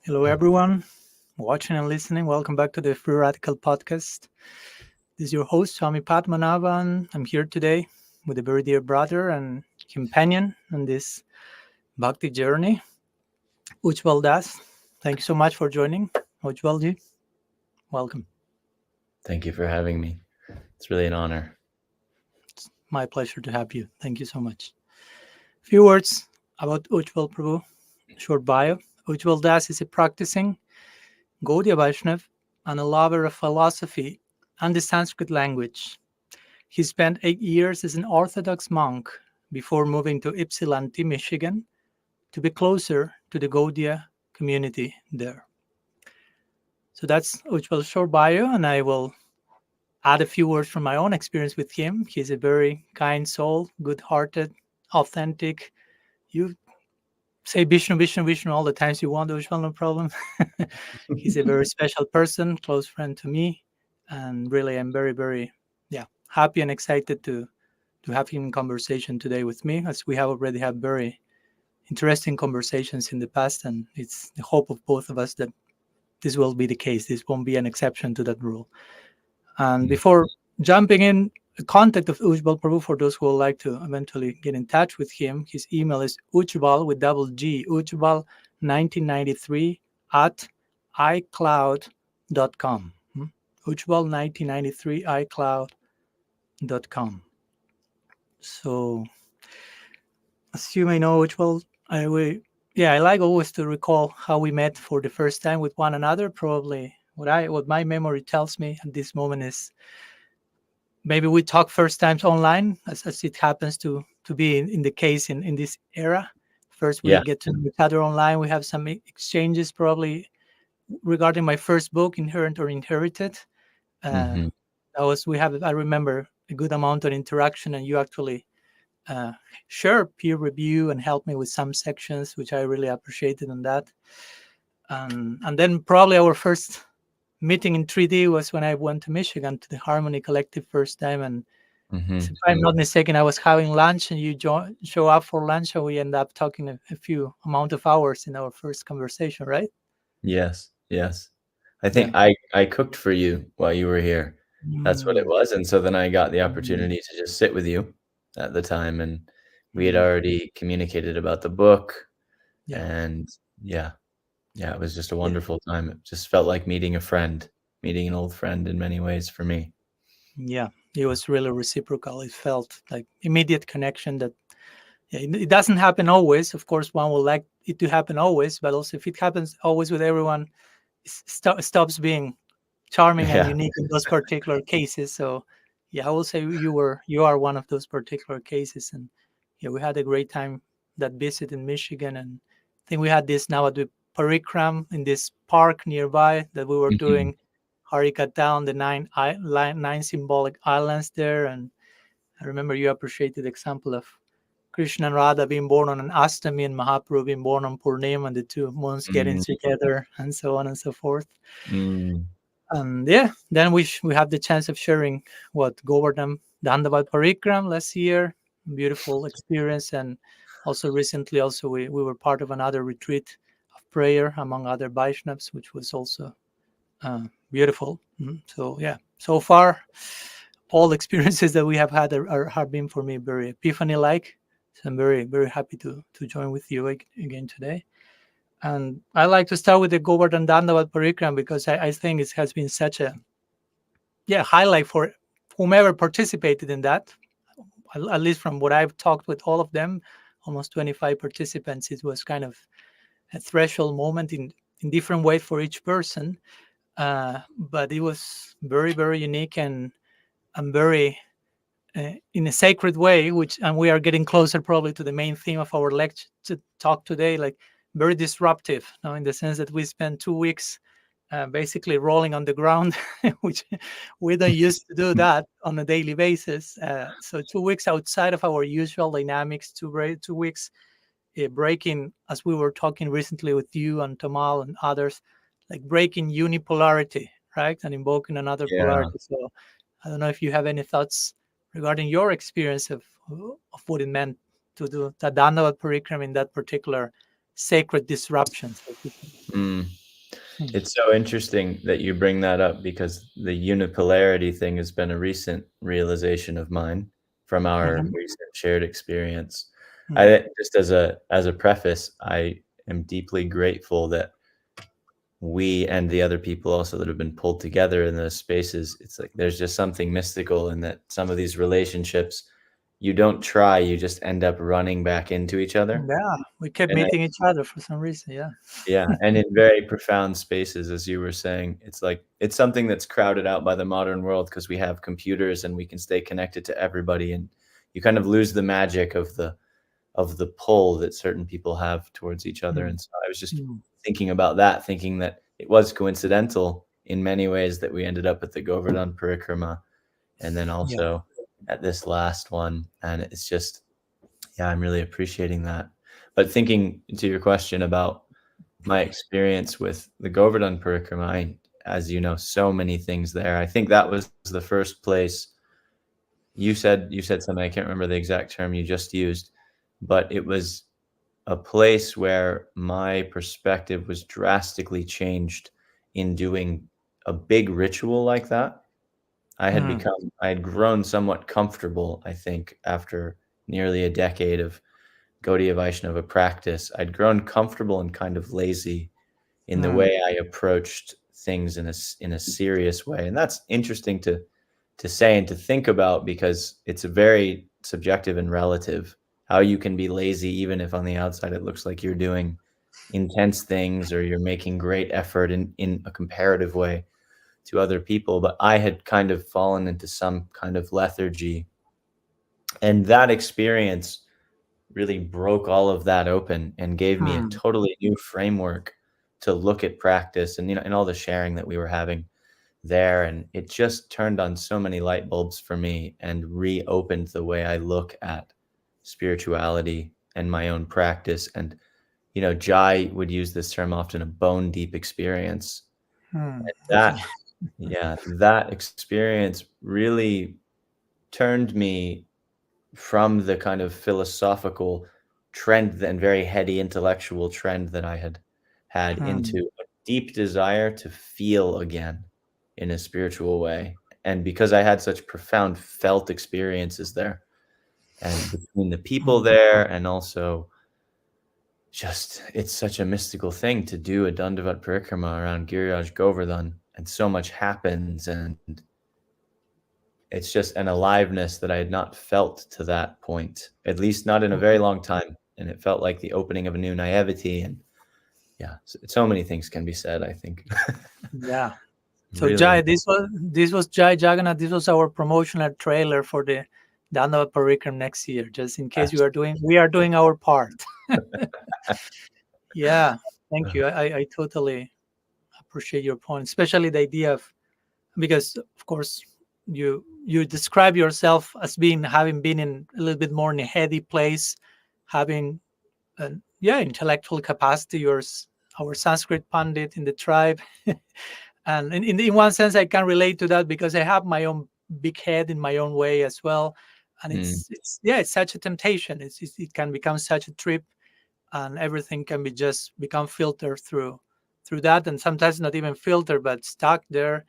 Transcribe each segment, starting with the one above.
Hello, everyone watching and listening. Welcome back to the Free Radical podcast. This is your host, Swami Padmanabha, and I'm here today with a very dear brother and companion on this bhakti journey, Ujjwal Das. Thank you so much for joining, Ujjwalji. Welcome. Thank you for having me. It's really an honor. It's my pleasure to have you. Thank you so much. Few words about Ujjwal Prabhu, short bio. Ujjwal Das is a practicing Gaudiya Vaishnav and a lover of philosophy and the Sanskrit language. He spent 8 years as an Orthodox monk before moving to Ypsilanti, Michigan, to be closer to the Gaudiya community there. So that's Ujjwal's short bio, and I will add a few words from my own experience with him. He's a very kind soul, good-hearted, authentic. You say Vishnu, Vishnu, Vishnu all the times you want, Ujjwal, no problem. He's a very special person, close friend to me, and really I'm very, very happy and excited to have him in conversation today with me, as we have already had very interesting conversations in the past, and it's the hope of both of us that this will be the case. This won't be an exception to that rule. And before jumping in, the contact of Ujjwal Prabhu, for those who would like to eventually get in touch with him, his email is ujjwal with double G, ujjwal1993 at icloud.com. Ujjwal1993 icloud.com. So, as you may know, Ujjwal, I like always to recall how we met for the first time with one another. Probably what my memory tells me at this moment is maybe we talk first times online, as it happens to be in the case in this era. First, we get to know each other online. We have some exchanges probably regarding my first book, Inherent or Inherited. I remember a good amount of interaction, and you actually share peer review and help me with some sections, which I really appreciated on that. And then probably our first meeting in 3D was when I went to Michigan to the Harmony Collective first time. And if I'm not mistaken, I was having lunch and you show up for lunch, and we end up talking a few amount of hours in our first conversation, right? Yes. I think I cooked for you while you were here. That's what it was. And so then I got the opportunity to just sit with you at the time, and we had already communicated about the book. And it was just a wonderful time. It just felt like meeting an old friend in many ways for me. Yeah, it was really reciprocal. It felt like immediate connection that it doesn't happen always. Of course, one would like it to happen always, but also if it happens always with everyone, it stops being charming and unique in those particular cases. So I will say you are one of those particular cases. And we had a great time that visit in Michigan. And I think we had this now at the parikrama in this park nearby that we were doing Harika down the nine symbolic islands there. And I remember you appreciated the example of Krishna and Radha being born on an Astami and Mahaprabhu being born on Purnima, and the two moons getting together, and so on and so forth. And then we had the chance of sharing what Govardhan Dandavat parikrama last year. Beautiful experience. And also recently, we were part of another retreat of prayer among other Vaishnavas, which was also beautiful. So so far all experiences that we have had have been for me very epiphany-like. So I'm very, very happy to join with you again today. And I like to start with the Govardhan Dandavat parikrama because I think it has been such a highlight for whomever participated in that. At least from what I've talked with all of them, almost 25 participants, it was kind of a threshold moment in different ways for each person. But it was very, very unique and very in a sacred way, and we are getting closer probably to the main theme of our lecture to talk today, like very disruptive, in the sense that we spent 2 weeks basically rolling on the ground, which we don't used to do that on a daily basis. So 2 weeks outside of our usual dynamics, 2 weeks breaking, as we were talking recently with you and Tamal and others, like breaking unipolarity, right? And invoking another polarity. So I don't know if you have any thoughts regarding your experience of what it meant to do the Dandavat parikrama in that particular sacred disruptions. Like people. Mm. Hmm. It's so interesting that you bring that up because the unipolarity thing has been a recent realization of mine from our Mhm. recent shared experience. Mhm. I just as a preface, I am deeply grateful that we and the other people also that have been pulled together in those spaces. It's like there's just something mystical in that some of these relationships you don't try, you just end up running back into each other. Yeah, we kept And I meeting each other for some reason. Yeah. Yeah, and in very profound spaces, as you were saying, it's like it's something that's crowded out by the modern world because we have computers and we can stay connected to everybody, and you kind of lose the magic of the pull that certain people have towards each other. Mm. And so I was just Mm. thinking about that, thinking that it was coincidental in many ways that we ended up at the Govardhan Parikrama and then Yeah. also at this last one. And it's just, yeah, I'm really appreciating that. But thinking to your question about my experience with the Govardhan Parikrama, as you know, so many things there. I think that was the first place you said something, I can't remember the exact term you just used, but it was a place where my perspective was drastically changed in doing a big ritual like that. Mm. I had grown somewhat comfortable, I think, after nearly a decade of Gaudiya Vaishnava practice. I'd grown comfortable and kind of lazy in the Mm. way I approached things in a serious way. And that's interesting to say and to think about because it's a very subjective and relative how you can be lazy even if on the outside it looks like you're doing intense things or you're making great effort in a comparative way to other people. But I had kind of fallen into some kind of lethargy. And that experience really broke all of that open and gave me a Mm. totally new framework to look at practice and and all the sharing that we were having there, and it just turned on so many light bulbs for me and reopened the way I look at spirituality and my own practice. And Jai would use this term often, a bone deep experience. Mm. And Okay. that experience really turned me from the kind of philosophical trend and very heady intellectual trend that I had had Mm. into a deep desire to feel again in a spiritual way. And because I had such profound felt experiences there, and between the people Mm. there, and also just it's such a mystical thing to do a Dandavat parikrama around Giriraj Govardhan, and so much happens, and it's just an aliveness that I had not felt to that point, at least not in a very long time. And it felt like the opening of a new naivety. And yeah, so many things can be said, I think. Yeah. So Really. Jai, this was Jai Jagannath. This was our promotional trailer for the Dandavat Parikram next year. Just in case we are doing our part. Yeah. Thank you. I totally appreciate your point, especially the idea of, because of course you describe yourself as being having been in a little bit more in a heady place, having yeah, intellectual capacity. Our Sanskrit pandit in the tribe. And in one sense I can relate to that because I have my own big head in my own way as well. And Mm, it's yeah, it's such a temptation. It can become such a trip, and everything can be just become filtered through that, and sometimes not even filtered but stuck there.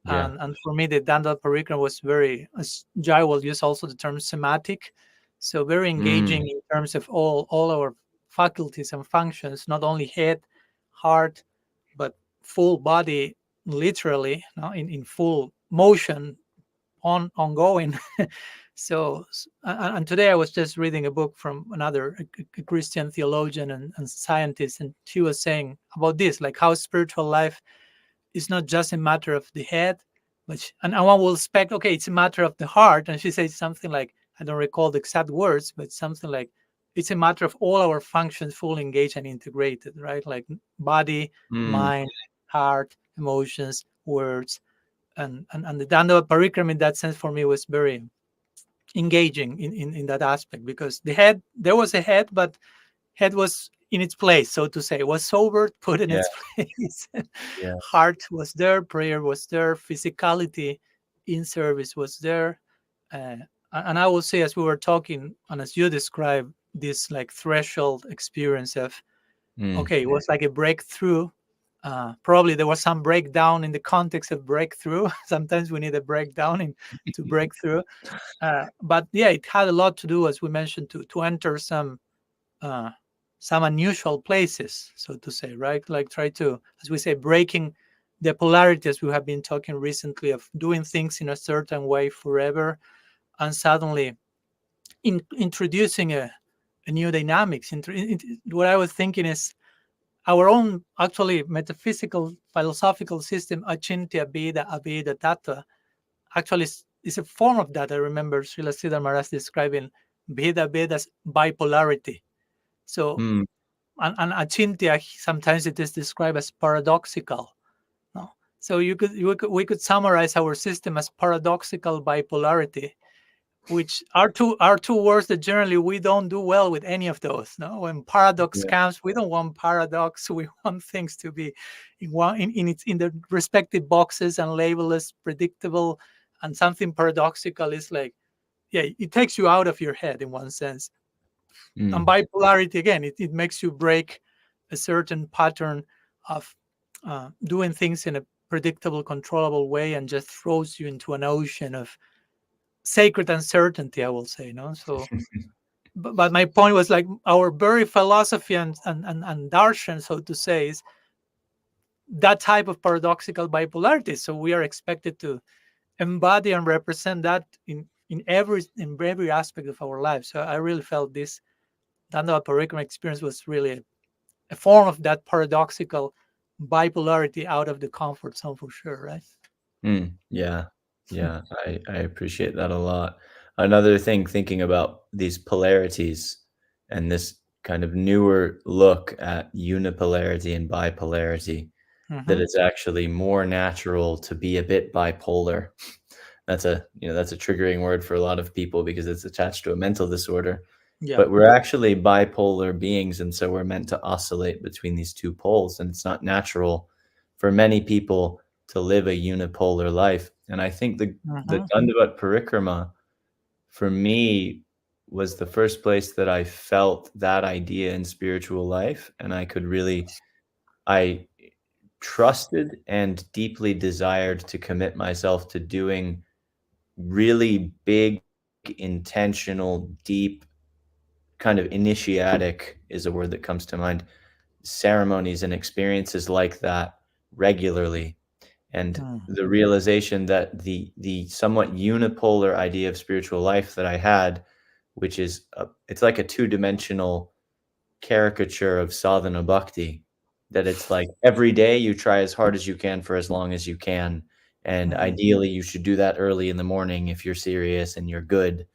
yeah. And for me the Dandal Parikram was very, as Jai will use also the term somatic, so very Mm, engaging in terms of all our faculties and functions, not only head, heart, but full body, literally, no, in full motion, ongoing. So and today I was just reading a book from another a Christian theologian and scientist, and she was saying about this, like how spiritual life is not just a matter of the head, but and one will expect, okay, it's a matter of the heart, and she says something like, I don't recall the exact words, but something like it's a matter of all our functions fully engaged and integrated, right? Like body, mm, mind, heart, emotions, words. And the Dandava Parikram in that sense for me was very engaging in that aspect, because the head, there was a head, but head was in its place, so to say, was sober, put in yeah, its place. yeah. Heart was there, prayer was there, physicality in service was there. And I will say, as we were talking and as you described, this like threshold experience of Mm. Okay, it was like a breakthrough. Probably there was some breakdown in the context of breakthrough. Sometimes we need a breakdown to break through. But yeah, it had a lot to do, as we mentioned, to enter uh, some unusual places, so to say, right? Like try to, as we say, breaking the polarity, as we have been talking recently, of doing things in a certain way forever, and suddenly introducing a new dynamics. What I was thinking is our own actually metaphysical philosophical system, achintya bheda abheda tattva, actually is a form of that. I remember Srila Siddhar Maharaj describing bheda bheda's bipolarity. So, Mm. and achintya, sometimes it is described as paradoxical. No? So we could summarize our system as paradoxical bipolarity, which are two words that generally we don't do well with any of those. No, when paradox Yeah. comes, we don't want paradox. We want things to be in the respective boxes and labeled predictable. And something paradoxical is like, yeah, it takes you out of your head in one sense. And Mm. bipolarity, again, it makes you break a certain pattern of doing things in a predictable, controllable way, and just throws you into an ocean of sacred uncertainty, I will say. No, so but my point was like our very philosophy and darshan, so to say, is that type of paradoxical bipolarity. So we are expected to embody and represent that in every aspect of our life. So I really felt this Dandavat parikrama experience was really a form of that paradoxical bipolarity out of the comfort zone, for sure, right? Mm. Yeah. Yeah. I appreciate that a lot. Another thing, thinking about these polarities and this kind of newer look at unipolarity and bipolarity, that Mm-hmm. it's actually more natural to be a bit bipolar. That's a, that's a triggering word for a lot of people because it's attached to a mental disorder. Yeah. But we're actually bipolar beings, and so we're meant to oscillate between these two poles, and it's not natural for many people to live a unipolar life. And I think the Mm-hmm. Dandavat parikrama for me was the first place that I felt that idea in spiritual life, and I trusted and deeply desired to commit myself to doing really big, intentional, deep, kind of initiatic is a word that comes to mind, ceremonies and experiences like that regularly. And the realization that the somewhat unipolar idea of spiritual life that I had, which is it's like a two-dimensional caricature of sadhana bhakti, that it's like every day you try as hard as you can for as long as you can, and Mm-hmm. ideally you should do that early in the morning if you're serious and you're good,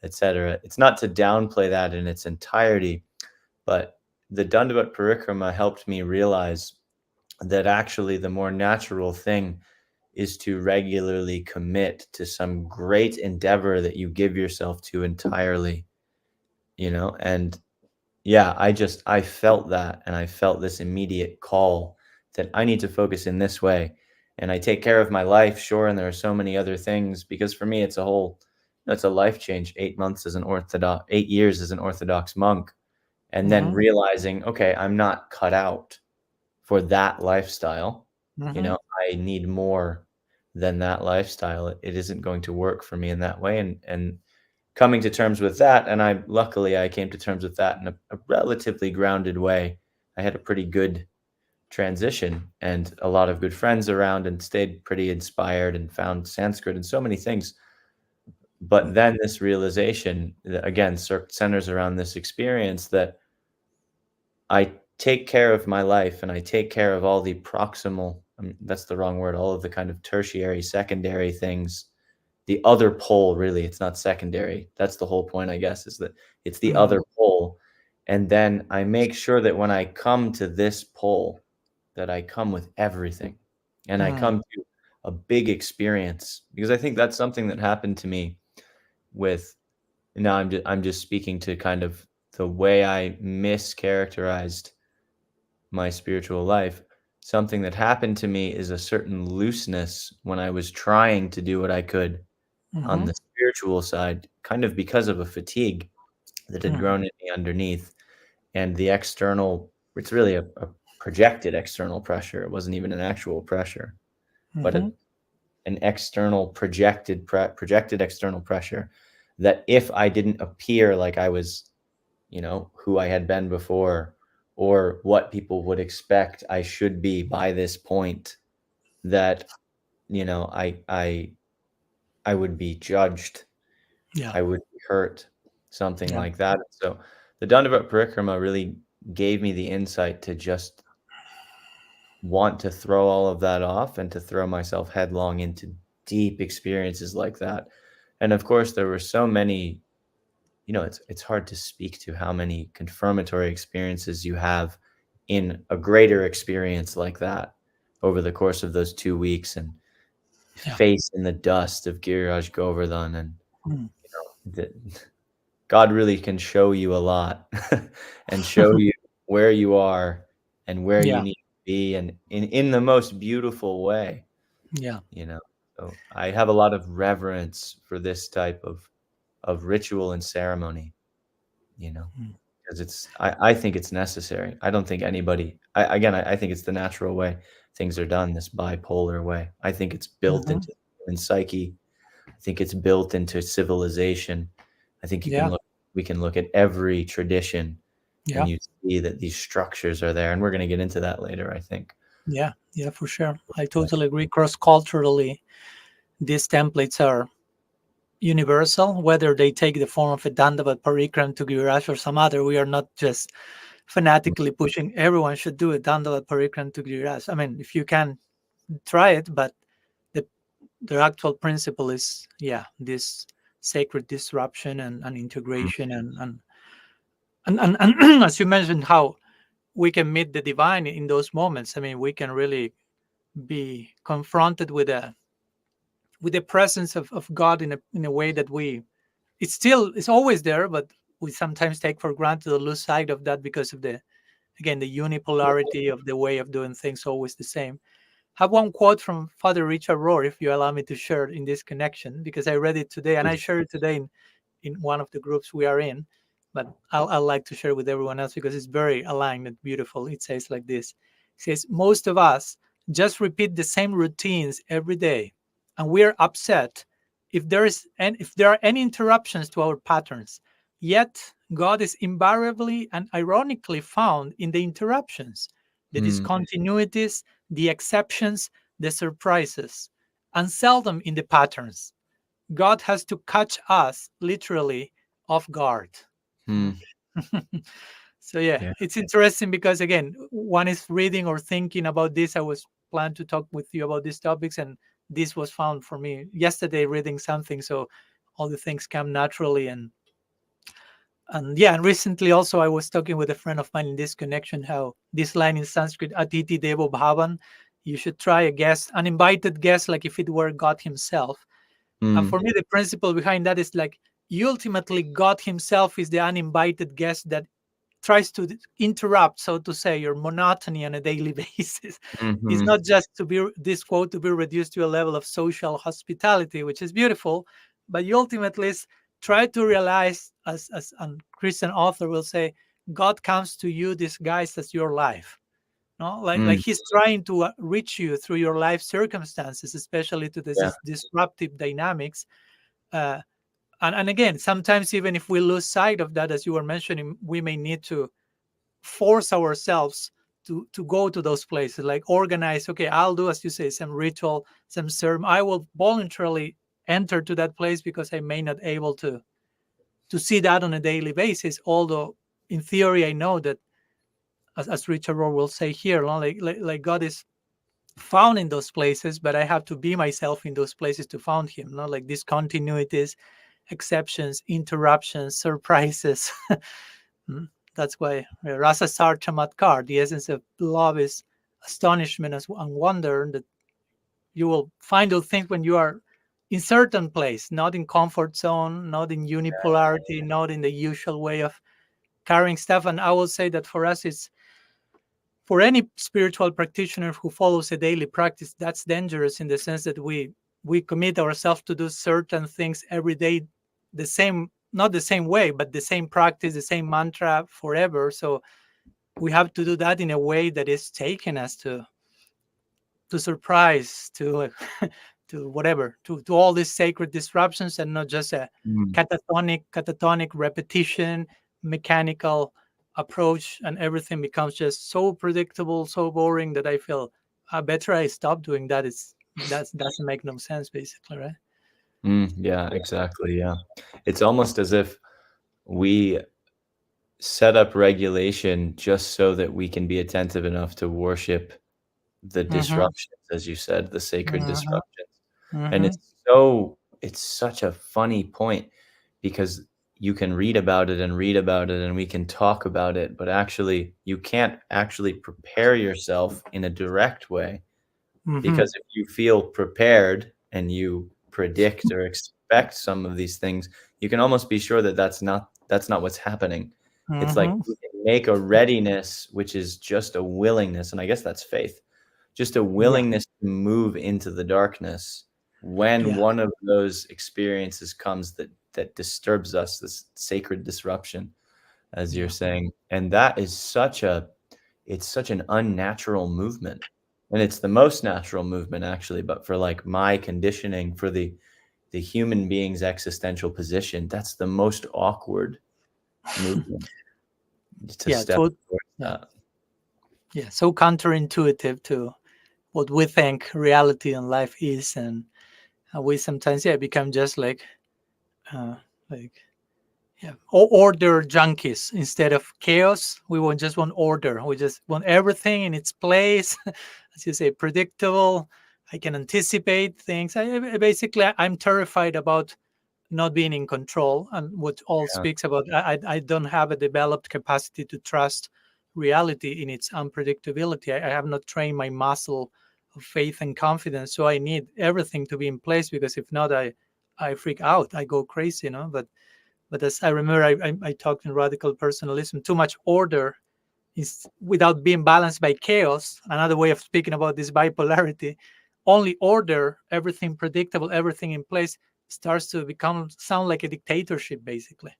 etc. It's not to downplay that in its entirety, but the Dandavat parikrama helped me realize that actually the more natural thing is to regularly commit to some great endeavor that you give yourself to entirely, and yeah, I felt that, and I felt this immediate call that I need to focus in this way. And I take care of my life, sure, and there are so many other things, because for me it's a whole, it's a life change. 8 months as an Orthodox, 8 years as an Orthodox monk, and then Mm-hmm. realizing, okay, I'm not cut out for that lifestyle. Mm-hmm. I need more than that lifestyle. It isn't going to work for me in that way. And coming to terms with that, and I came to terms with that in a relatively grounded way. I had a pretty good transition and a lot of good friends around, and stayed pretty inspired and found Sanskrit and so many things. But then this realization that, again, centers around this experience that I take care of my life and I take care of all the proximal, that's the wrong word, all of the kind of tertiary, secondary things, the other pole. Really, it's not secondary. That's the whole point, I guess, is that it's the Mm-hmm. other pole. And then I make sure that when I come to this pole, that I come with everything, and I Mm-hmm. come to a big experience, because I think that's something that happened to me with, now I'm just speaking to kind of the way I mischaracterized my spiritual life. Something that happened to me is a certain looseness when I was trying to do what I could on Mm-hmm. the spiritual side, kind of because of a fatigue that had grown in me underneath, and the external it's really a projected external pressure. It wasn't even an actual pressure, but Hmm. an external projected external pressure that if I didn't appear like I was, who I had been before, or what people would expect I should be by this point, that, I would be judged, Yeah. I would be hurt, something Yeah. like that. So the Dandavat parikrama really gave me the insight to just want to throw all of that off and to throw myself headlong into deep experiences like that. And of course, there were so many, it's hard to speak to how many confirmatory experiences you have in a greater experience like that over the course of those 2 weeks, and Yeah. face in the dust of Giriraj Govardhan, and Mm. the, God really can show you a lot and show you where you are and where you Yeah. need to be, and in the most beautiful way, Yeah. you know. So I have a lot of reverence for this type of ritual and ceremony, you know, Mm. because I think it's necessary. I don't think anybody, I think it's the natural way things are done, this bipolar way. I think it's built Hmm. into human psyche. I think it's built into civilization. I think Yeah. we can look at every tradition and Yeah. you see that these structures are there. And we're going to get into that later, I think. Yeah. Yeah. For sure. I But totally agree. Cross culturally, these templates are universal, whether they take the form of a Dandavat Parikram to Giriraj or some other. We are not just fanatically pushing everyone should do a Dandavat Parikram to Giriraj. I mean, if you can, try it, but the the actual principle is, yeah, this sacred disruption and integration and as you mentioned, how we can meet the divine in those moments. I mean, we can really be confronted with the presence of God in a way that it's always there, but we sometimes take for granted or lose sight of that because of the, again, the unipolarity of the way of doing things always the same. Have one quote from Father Richard Rohr, if you allow me to share in this connection, because I read it today and I shared it today in one of the groups we are in, but I'll like to share with everyone else because it's very aligned and beautiful. It says like this. It says, most of us just repeat the same routines every day, and we're upset if there are any interruptions to our patterns. Yet God is invariably and ironically found in the interruptions, the mm, discontinuities, the exceptions, the surprises, and seldom in the patterns. God has to catch us literally off guard. Mm. mm, So yeah, yeah. it's interesting because again, one is reading or thinking about this. I was planned to talk with you about these topics, and this was found for me yesterday reading something. So all the things come naturally, and yeah, and recently also I was talking with a friend of mine in this connection how this line in Sanskrit, Atiti Devo Bhavan, you should try a guest, an invited guest, like if it were God Himself. And Mm, for me, the principle behind that is like ultimately God Himself is the uninvited guest that tries to interrupt, so to say, your monotony on a daily basis. It's mm-hmm. not just to be this quote to be reduced to a level of social hospitality, which is beautiful, but you ultimately try to realize, as a Christian author will say, God comes to you disguised as your life. No, like Mm, He's trying to reach you through your life circumstances, especially to yeah. this disruptive dynamics. Uh, and again, sometimes even if we lose sight of that, as you were mentioning, we may need to force ourselves to go to those places, like organize, okay, I'll do, as you say, some ritual, some sermon. I will voluntarily enter to that place because I may not able to see that on a daily basis. Although in theory, I know that, as Richard Rohr will say here, no, like God is found in those places, but I have to be myself in those places to find Him. Not like discontinuities, exceptions, interruptions, surprises. Mm. That's why Rasa Sar Chamatkar, the essence of love is astonishment and wonder, that you will find those things when you are in certain place, not in comfort zone, not in unipolarity, not in the usual way of carrying stuff. And I will say that for us, it's for any spiritual practitioner who follows a daily practice, that's dangerous in the sense that we commit ourselves to do certain things every day, the same, not the same way, but the same practice, the same mantra forever. So we have to do that in a way that is taking us to surprise, to to whatever, to all these sacred disruptions, and not just a Mm. catatonic repetition, mechanical approach, and everything becomes just so predictable, so boring that I feel better I stop doing that. That doesn't make no sense, basically, right? Yeah, exactly. Yeah. It's almost as if we set up regulation just so that we can be attentive enough to worship the Mm-hmm. disruptions, as you said, the sacred Mm-hmm. disruptions. And Mm-hmm. it's such a funny point because you can read about it and read about it and we can talk about it, but actually you can't actually prepare yourself in a direct way, Mm-hmm. because if you feel prepared and you predict or expect some of these things, you can almost be sure that that's not what's happening. It's like Mm-hmm. you can make a readiness, which is just a willingness, and I guess that's faith, just a Yeah. willingness to move into the darkness when Yeah. one of those experiences comes that disturbs us, this sacred disruption, as you're Yeah. saying. And that is it's such an unnatural movement. And it's the most natural movement actually, but for like my conditioning, for the human being's existential position, that's the most awkward movement, to Yeah. step towards Yeah. that. Yeah. So counterintuitive to what we think reality and life is, and we sometimes become just uh, like order junkies instead of chaos. We want just want order. We just want everything in its place, as you say, predictable. I can anticipate things. Basically, I'm terrified about not being in control, and what all Yeah. speaks about. I don't have a developed capacity to trust reality in its unpredictability. I have not trained my muscle of faith and confidence, so I need everything to be in place, because if not, I freak out. I go crazy, But as I remember, I talked in radical personalism. Too much order is without being balanced by chaos. Another way of speaking about this bipolarity, only order, everything predictable, everything in place, starts to become sound like a dictatorship, basically,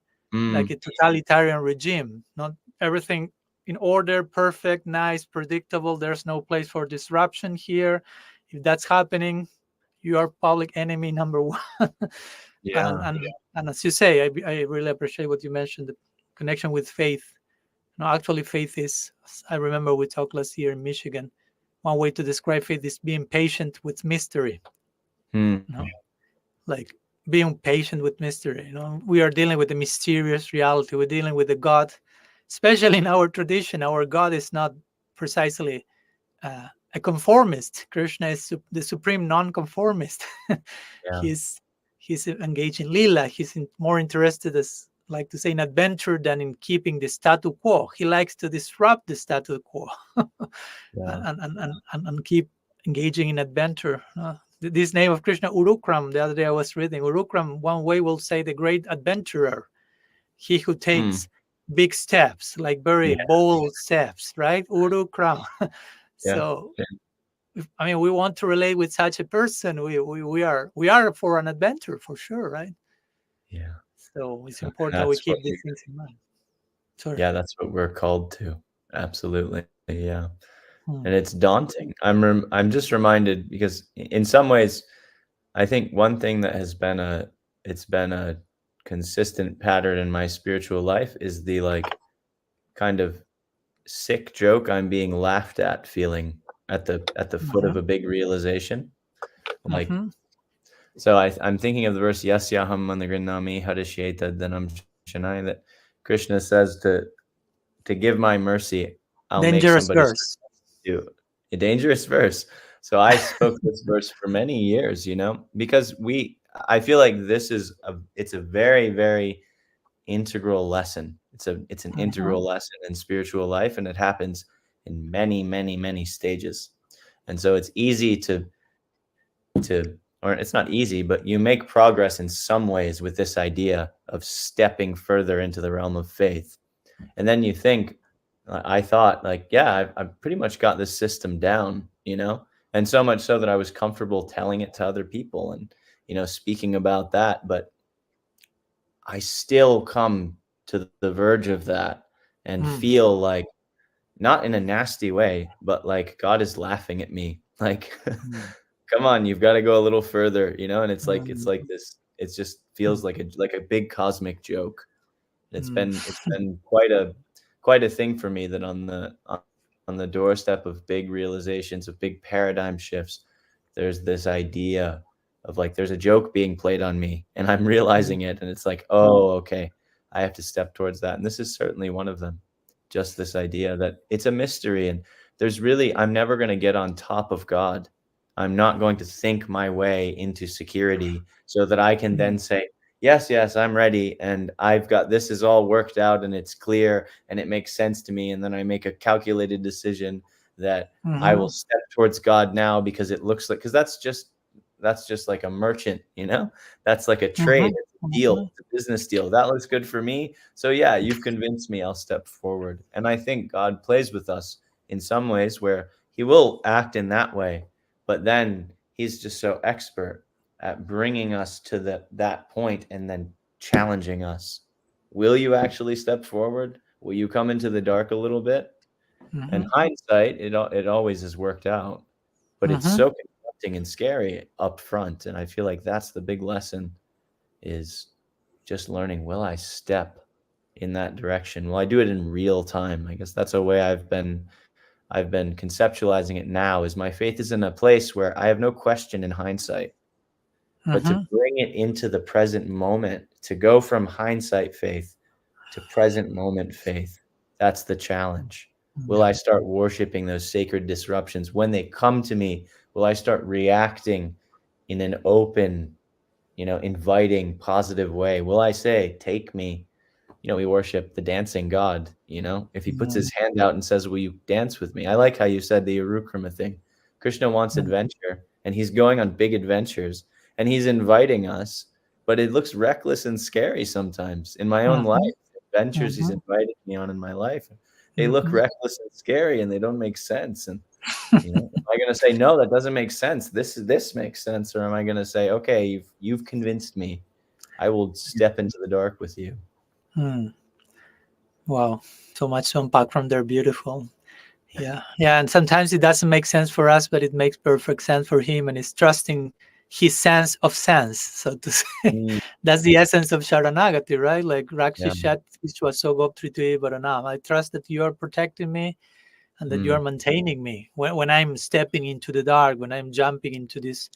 like a Mm, totalitarian regime. Not everything in order, perfect, nice, predictable. There's no place for disruption here. If that's happening, you are public enemy number one. and, yeah. and and as you say, I really appreciate what you mentioned, the connection with faith. No, actually, faith is, I remember we talked last year in Michigan. One way to describe faith is being patient with mystery. Mm, You know, like being patient with mystery. We are dealing with a mysterious reality. We're dealing with a God, especially in our tradition. Our God is not precisely a conformist. Krishna is the supreme non-conformist. yeah. he's he's engaged in lila. More interested, as like to say, in adventure than in keeping the status quo. He likes to disrupt the status quo Yeah. and keep engaging in adventure. This name of Krishna, Urukram, the other day I was reading, Urukram, one way will say the great adventurer, he who Mm, takes big steps, like very yeah. bold steps, right? Urukram. Yeah. So, I mean, we want to relate with such a person. We are for an adventure, for sure, right? Yeah. So it's And important we that's what keep these things in mind. Sorry. yeah, that's what we're called to. Absolutely. Yeah. And Hmm. it's daunting. I'm just reminded because in some ways, I think one thing that it's been a consistent pattern in my spiritual life is the like kind of sick joke I'm being laughed at feeling at the foot of Mhm. a big realization. Like, Mhm. so I'm thinking of the verse Yasyaham Managrinami Hadashyeta Dhanam Shanai, that Krishna says to give my mercy, I'll make Dangerous somebody verse. do a dangerous verse. So I spoke this verse for many years, because I feel like it's a very, very integral lesson. It's an Mhm. integral lesson in spiritual life, and it happens in many, many, many stages. And so it's easy or it's not easy, but you make progress in some ways with this idea of stepping further into the realm of faith. And then you think, I thought like, yeah, I've pretty much got this system down, and so much so that I was comfortable telling it to other people and, speaking about that. But I still come to the verge of that and Mm. feel like not in a nasty way, but like God is laughing at me. Like, mm, come on, you've got to go a little further, you know? And it's mm, like this, it just feels like a big cosmic joke. mm, It's been quite a thing for me that on the doorstep of big realizations, of big paradigm shifts, there's this idea of like there's a joke being played on me and I'm mm, realizing it, and it's like, oh, okay, I have to step towards that. And this is certainly one of them. Just this idea that it's a mystery, and there's really, I'm never going to get on top of God. I'm not going to think my way into security so that I can mm, then say, yes, yes, I'm ready. And I've got, this is all worked out and it's clear and it makes sense to me. And then I make a calculated decision that I will mhm, step towards God now because it looks like, because that's just like a merchant, you know, that's like a trade, mhm, it's a deal, mhm, it's a business deal. That looks good for me. So yeah, you've convinced me, I'll step forward. And I think God plays with us in some ways where he will act in that way, but then he's just so expert at bringing us to that point and then challenging us. Will you actually step forward? Will you come into the dark a little bit? And mhm, hindsight, it always has worked out, but it's mhm, so confronting and scary up front. And I feel like that's the big lesson, is just learning, will I step in that direction? Will I do it in real time? I guess that's a way I've been conceptualizing it now, is my faith is in a place where I have no question in hindsight, but to mhm, bring it into the present moment, to go from hindsight faith to present moment faith, that's the challenge. Will yeah, I start worshiping those sacred disruptions when they come to me? Will I start reacting in an open, inviting, positive way? Will I say, take me? We worship the dancing God, if he puts mm, his hand out and says, will you dance with me? I like how you said the Urukrama thing. Krishna wants mm, adventure, and he's going on big adventures, and he's inviting us, but it looks reckless and scary sometimes. In my own life, mhm, adventures he's mhm, invited me on in my life, they look mhm. reckless and scary, and they don't make sense. And am I going to say, no, that doesn't make sense? This makes sense, or am I going to say, okay, you've convinced me. I will step into the dark with you. Mm. Wow, so much to unpack from there. Beautiful. Yeah, yeah, and sometimes it doesn't make sense for us, but it makes perfect sense for him, and it's trusting his sense of sense, so to say. Mm, That's the essence of Sharanagati, right? Like Rakshi yeah. Shat, which was so Goptriti Varanam. I trust that you are protecting me and that you are Mm, maintaining me when I'm stepping into the dark, when I'm jumping into this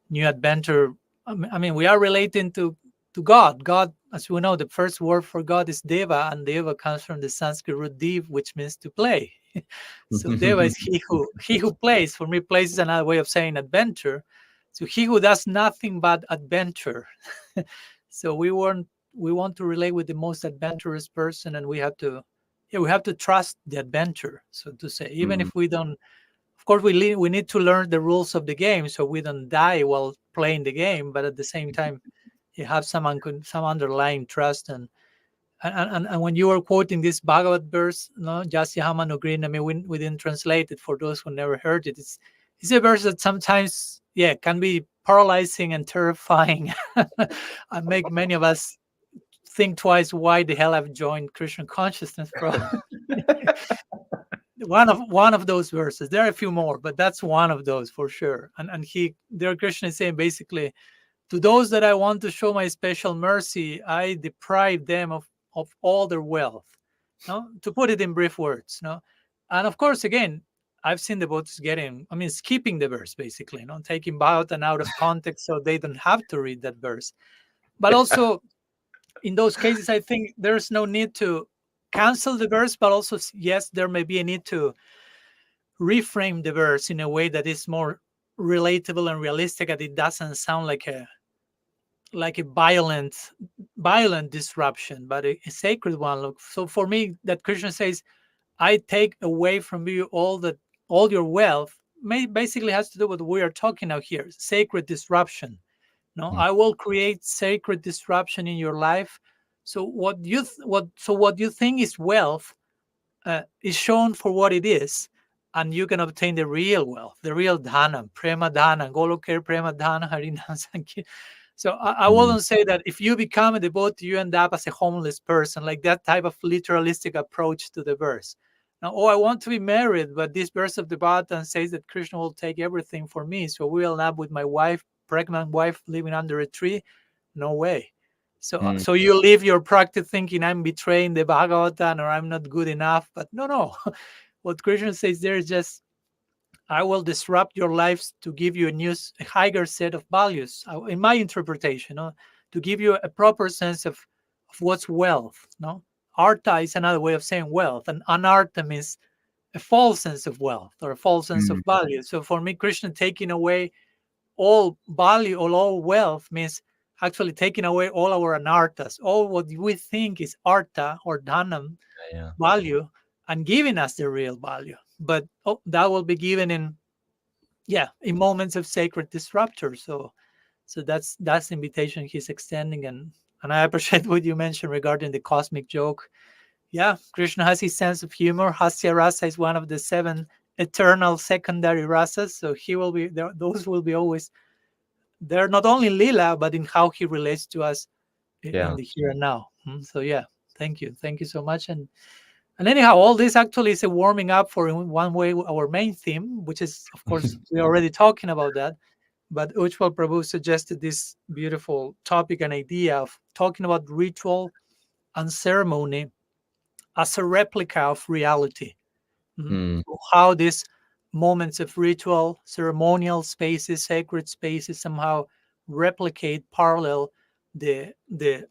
new adventure. I mean, we are relating to God. God, as we know, the first word for God is Deva, and Deva comes from the Sanskrit root Dev, which means to play. So Deva is he who plays. For me, plays is another way of saying adventure. So he who does nothing but adventure. So we want to relate with the most adventurous person, and we have to trust the adventure, so to say, even mm, if we don't. Of course, we need to learn the rules of the game so we don't die while playing the game. But at the same time, you have some underlying trust. And when you were quoting this Bhagavad verse, no, Jasyahama no green. I mean, we didn't translate it for those who never heard it. It's a verse that sometimes, yeah, can be paralyzing and terrifying, and make many of us think twice why the hell I've joined Christian consciousness. Probably one of those verses. There are a few more, but that's one of those for sure. And there Krishna is saying basically, to those that I want to show my special mercy, I deprive them of all their wealth. No, to put it in brief words. No, and of course, again, I've seen the boats skipping the verse basically, taking out and out of context so they don't have to read that verse. But also in those cases, I think there's no need to cancel the verse, but also yes, there may be a need to reframe the verse in a way that is more relatable and realistic, and it doesn't sound like a violent disruption, but a sacred one. Look, so for me, that Krishna says, "I take away from you all your wealth," basically has to do with what we are talking about here: sacred disruption. No, mm, I will create sacred disruption in your life. So what you think is wealth is shown for what it is, and you can obtain the real wealth, the real dhana, prema dhana, golokar prema dhana, harinam sankirtan. So I mm, wouldn't say that if you become a devotee, you end up as a homeless person, like that type of literalistic approach to the verse. Now, oh, I want to be married, but this verse of the Bhagavatam says that Krishna will take everything for me. So we will end with my wife, pregnant wife, living under a tree. No way. Mm, So you leave your practice thinking I'm betraying the Bhagavatam or I'm not good enough. But no. What Krishna says there is just, I will disrupt your lives to give you a higher set of values. In my interpretation, to give you a proper sense of what's wealth. No, artha is another way of saying wealth, and anartha means a false sense of wealth or a false sense of mm, value. So for me, Krishna taking away all value or all wealth means actually taking away all our anarthas, all what we think is artha or dhanam yeah. value, and giving us the real value. But that will be given in moments of sacred disruptor. So that's the invitation he's extending, and I appreciate what you mentioned regarding the cosmic joke. Yeah, Krishna has his sense of humor. Hasya rasa is one of the 7 eternal secondary rasas, so he will be there. Those will be always there, not only in lila but in how he relates to us in Yeah. the here and now. So yeah, thank you so much. And anyhow, all this actually is a warming up for, in one way, our main theme, which is, of course, we're already talking about that. But Ujjwal Prabhu suggested this beautiful topic and idea of talking about ritual and ceremony as a replica of reality. Mm, So how these moments of ritual, ceremonial spaces, sacred spaces somehow replicate, parallel the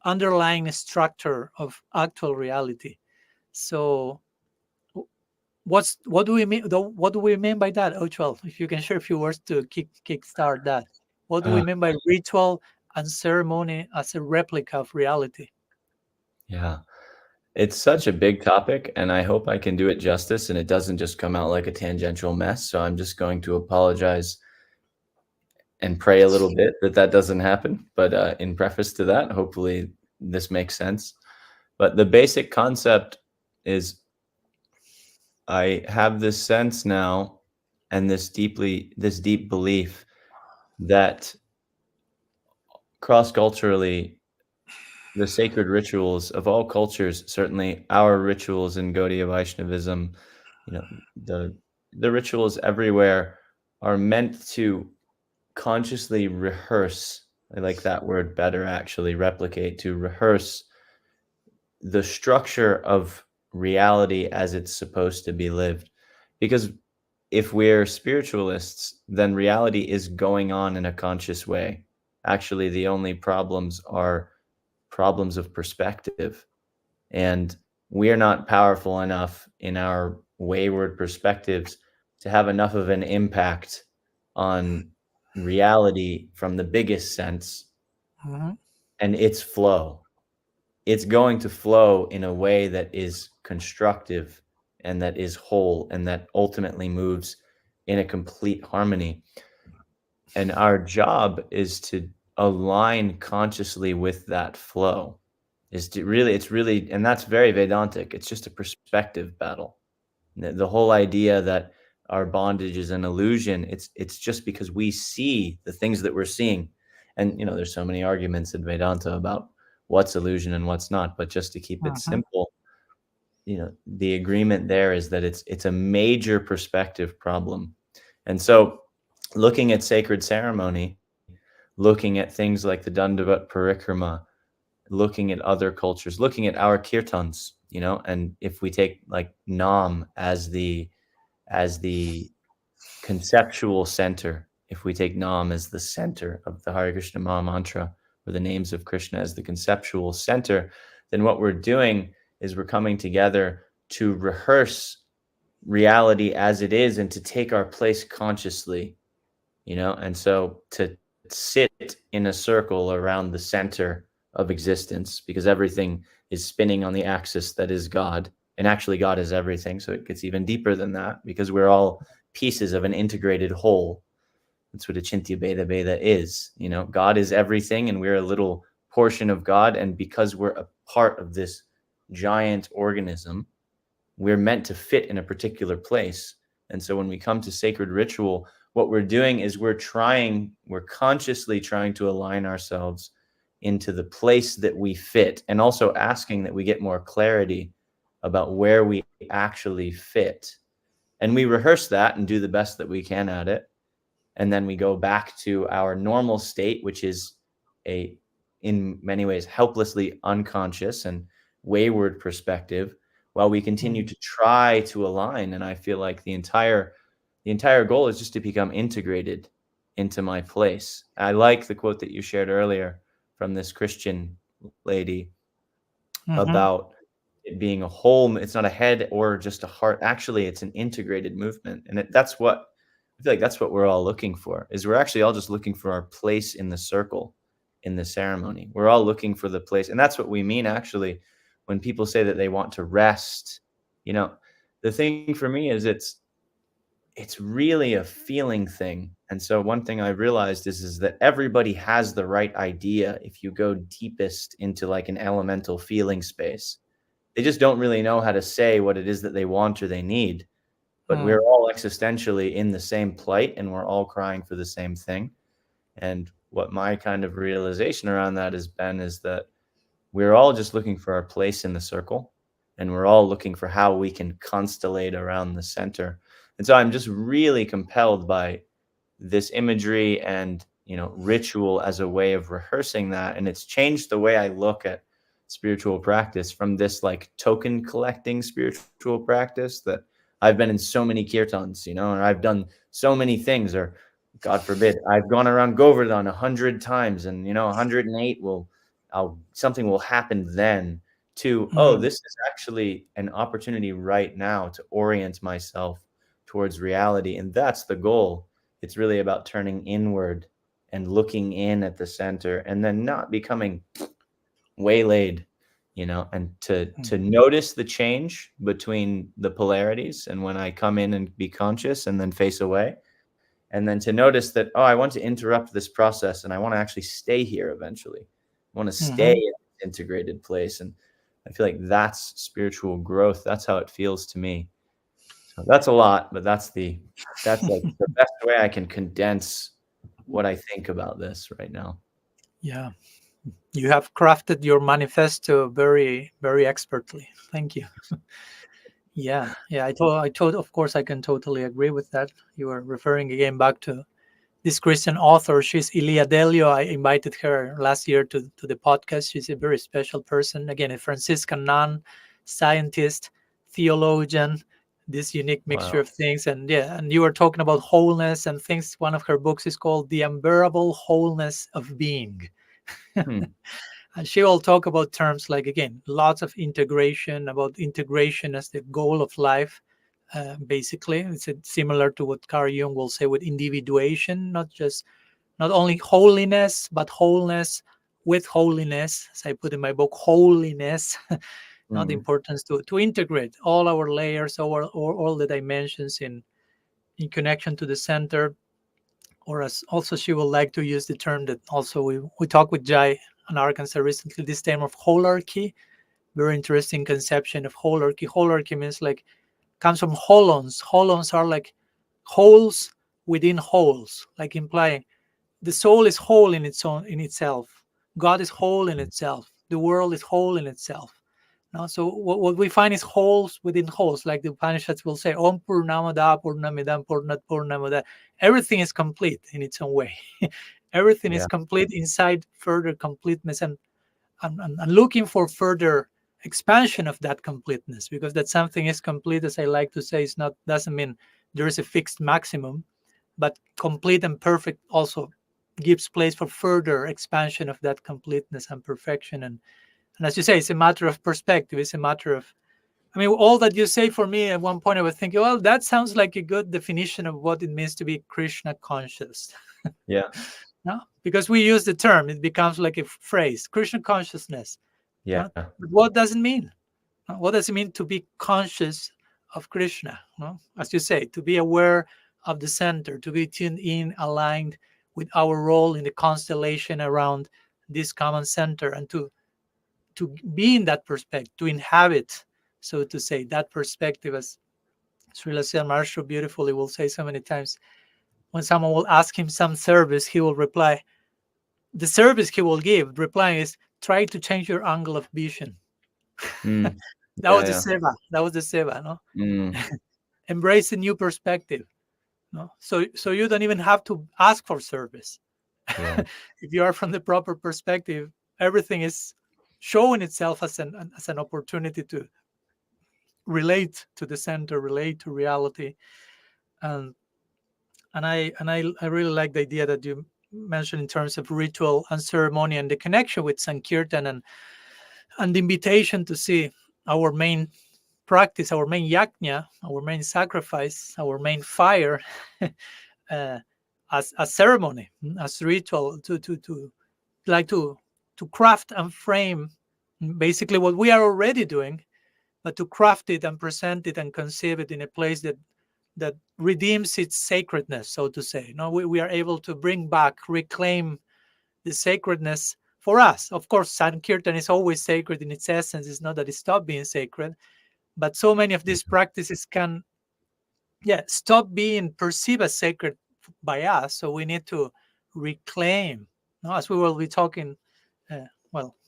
underlying structure of actual reality. So what do we mean? What do we mean by that, Ujjwal? If you can share a few words to kickstart that. What do we uh, mean by ritual and ceremony as a replica of reality? yeah. It's such a big topic, and I hope I can do it justice and it doesn't just come out like a tangential mess. So I'm just going to apologize and pray a little bit that that doesn't happen. But in preface to that, hopefully this makes sense. But the basic concept is I have this sense now and this deep belief that cross culturally, the sacred rituals of all cultures, certainly our rituals in Gaudiya Vaishnavism, you know, the the rituals everywhere are meant to consciously rehearse. I like that word better, actually, replicate, to rehearse the structure of reality as it's supposed to be lived. Because if we're spiritualists, then reality is going on in a conscious way. Actually, the only problems are problems of perspective. And we are not powerful enough in our wayward perspectives to have enough of an impact on reality from the biggest sense Mhm. and its flow. It's going to flow in a way that is constructive and that is whole and that ultimately moves in a complete harmony. And our job is to align consciously with that flow. Is to really, it's really, and that's very Vedantic. It's just a perspective battle. The whole idea that our bondage is an illusion, it's just because we see the things that we're seeing. And there's so many arguments in Vedanta about what's illusion and what's not. But just to keep it Mhm. simple, the agreement there is that it's a major perspective problem. And so looking at sacred ceremony, looking at things like the Dandavat parikrama, looking at other cultures, looking at our kirtans, and if we take like Nam as the conceptual center, if we take Nam as the center of the Hare Krishna Maha Mantra, or the names of Krishna as the conceptual center, then what we're doing is we're coming together to rehearse reality as it is and to take our place consciously, and so to sit in a circle around the center of existence, because everything is spinning on the axis that is God. And actually, God is everything. So it gets even deeper than that, because we're all pieces of an integrated whole. That's what Achintya Bheda Bheda is. God is everything, and we're a little portion of God. And because we're a part of this giant organism, we're meant to fit in a particular place. And so when we come to sacred ritual, what we're doing is we're consciously trying to align ourselves into the place that we fit, and also asking that we get more clarity about where we actually fit. And we rehearse that and do the best that we can at it. And then we go back to our normal state, which is a, in many ways, helplessly unconscious and wayward perspective, while we continue Mm. to try to align. And I feel like the entire goal is just to become integrated into my place. I like the quote that you shared earlier from this Christian lady Mm-hmm. about it being a whole. It's not a head or just a heart. Actually, it's an integrated movement. And that's what I feel like that's what we're all looking for, is we're actually all just looking for our place in the circle, in the ceremony. We're all looking for the place. And that's what we mean, actually, when people say that they want to rest. You know, the thing for me is it's really a feeling thing. And so one thing I realized is that everybody has the right idea if you go deepest into like an elemental feeling space. They just don't really know how to say what it is that they want or they need. But we're Mm. all existentially in the same plight, and we're all crying for the same thing. And what my kind of realization around that has been is that we're all just looking for our place in the circle, and we're all looking for how we can constellate around the center. And so I'm just really compelled by this imagery and, ritual as a way of rehearsing that. And it's changed the way I look at spiritual practice from this like token collecting spiritual practice that I've been in so many kirtans, or I've done so many things, or God forbid, I've gone around Govardhan 100 times, and 108 something will happen then, to, oh, Mm. this is actually an opportunity right now to orient myself towards reality. And that's the goal. It's really about turning inward and looking in at the center, and then not becoming waylaid, and to Mm. notice the change between the polarities, and when I come in and be conscious and then face away, and then to notice that, oh, I want to interrupt this process, and I want to actually stay here eventually. I want to stay Mm-hmm. in this integrated place. And I feel like that's spiritual growth. That's how it feels to me. So that's a lot, but that's like the best way I can condense what I think about this right now. Yeah, you have crafted your manifesto very, very expertly. Thank you. Yeah, yeah. Of course, I can totally agree with that. You are referring again back to this Christian author. She's Ilia Delio. I invited her last year to the podcast. She's a very special person. Again, a Franciscan nun, scientist, theologian, this unique mixture Wow. of things. And yeah, and you were talking about wholeness and things. One of her books is called The Unbearable Wholeness of Being. Hmm. And she will talk about terms like, again, lots of integration, about integration as the goal of life. Basically, it's similar to what Carl Jung will say with individuation, not only holiness, but wholeness with holiness, as I put in my book, holiness. Not the Hmm. importance to integrate all our layers, or all the dimensions in connection to the center. Or as also she will like to use the term that also we talked with Jai in Arkansas recently, this term of holarchy. Very interesting conception of holarchy. Holarchy means like, comes from holons. Holons are like holes within holes, like implying the soul is whole in itself. God is whole in itself. The world is whole in itself. No? So what we find is holes within holes, like the Upanishads will say, Om Purnamada Purnamidam Purnat Purnamada. Everything is complete in its own way. Everything is Yeah. complete inside further completeness, and looking for further expansion of that completeness, because that something is complete, as I like to say, is not doesn't mean there is a fixed maximum, but complete and perfect also gives place for further expansion of that completeness and perfection. And as you say, it's a matter of perspective. It's a matter of, I mean, all that you say, for me, at one point I was thinking, well, that sounds like a good definition of what it means to be Krishna conscious. Yeah. No? Because we use the term, it becomes like a phrase, Krishna consciousness. Yeah. No? But what does it mean? No? What does it mean to be conscious of Krishna? No? As you say, to be aware of the center, to be tuned in, aligned with our role in the constellation around this common center, and to be in that perspective, to inhabit, so to say, that perspective, as Srila Maharaj so beautifully will say so many times. When someone will ask him some service, he will reply, the service he will give, replying is, try to change your angle of vision. Mm. That was Yeah, the yeah. seva. That was the seva, no? Mm, Embrace a new perspective, no? So you don't even have to ask for service. yeah. If you are from the proper perspective, everything is showing itself as an opportunity to relate to the center, relate to reality, and I really like the idea that you mentioned in terms of ritual and ceremony and the connection with Sankirtan and the invitation to see our main practice, our main yajna, our main sacrifice, our main fire, uh, as a ceremony, as ritual, to like to craft and frame basically what we are already doing, but to craft it and present it and conceive it in a place that redeems its sacredness, so to say. No, we are able to bring back, reclaim the sacredness for us. Of course, Sankirtan is always sacred in its essence. It's not that it stopped being sacred, but so many of these practices can, yeah, stop being perceived as sacred by us. So we need to reclaim. No, as we will be talking.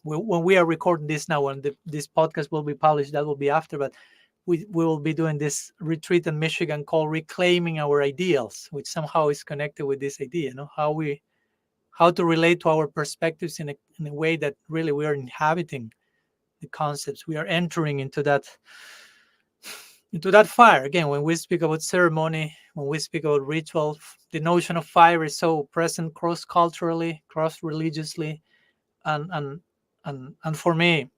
When we are recording this now, when this podcast will be published, that will be after. But we will be doing this retreat in Michigan called "Reclaiming Our Ideals," which somehow is connected with this idea. How to relate to our perspectives in a way that really we are inhabiting the concepts. We are entering into that fire again. When we speak about ceremony, when we speak about ritual, the notion of fire is so present cross culturally, cross religiously, and and for me,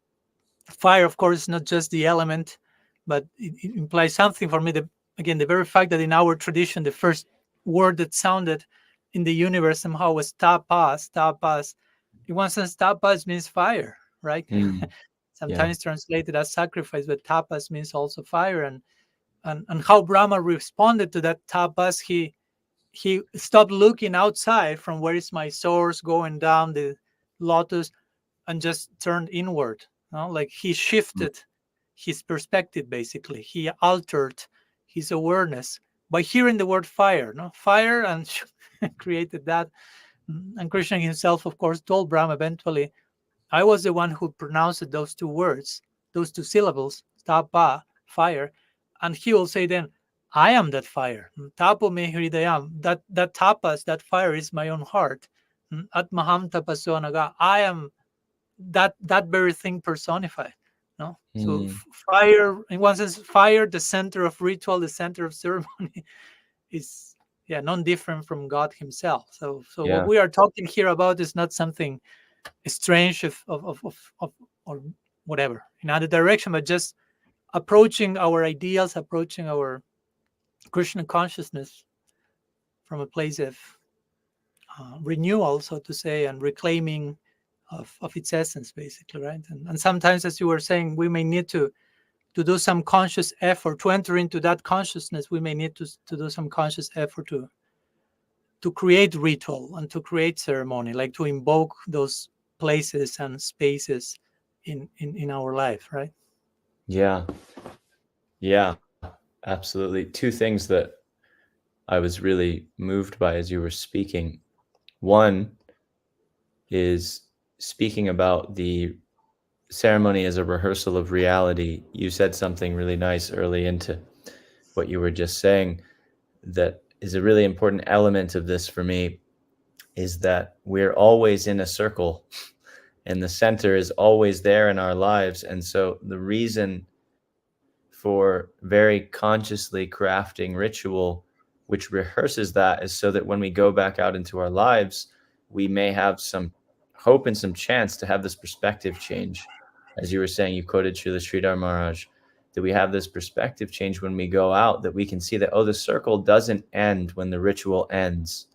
fire, of course, is not just the element, but it implies something for me. Again, the very fact that in our tradition, the first word that sounded in the universe somehow was tapas. Tapas, in one sense, tapas means fire, right? Mm, yeah. Sometimes translated as sacrifice, but tapas means also fire. And how Brahma responded to that tapas, he stopped looking outside from where is my source going down the lotus and just turned inward. Like he Mm, shifted his perspective, basically. He altered his awareness by hearing the word fire, no? Fire, and created that. And Krishna himself, of course, told Brahma eventually, I was the one who pronounced those two words, those two syllables, tapa, fire. And he will say then, I am that fire. Tapo me hridayam. That tapas, that fire is my own heart. Atmaham tapaso naga. I am that very thing personified. No, so mm, fire, in one sense, fire, the center of ritual, the center of ceremony, is, yeah, non-different from God Himself. So what yeah. we are talking here about is not something strange of or whatever in other direction, but just approaching our ideals, approaching our Krishna consciousness from a place of renewal, so to say, and reclaiming of its essence, basically, right? And sometimes, as you were saying, we may need to do some conscious effort to enter into that consciousness. We may need to do some conscious effort to create ritual and to create ceremony, like to invoke those places and spaces in our life, right? Yeah. Yeah. Absolutely. Two things that I was really moved by as you were speaking. One is speaking about the ceremony as a rehearsal of reality. You said something really nice early into what you were just saying that is a really important element of this for me, is that we're always in a circle and the center is always there in our lives. And so the reason for very consciously crafting ritual which rehearses that is so that when we go back out into our lives, we may have some hope and some chance to have this perspective change. As you were saying, you quoted Srila Sridhar Maharaj, that we have this perspective change when we go out, that we can see that, oh, the circle doesn't end when the ritual ends.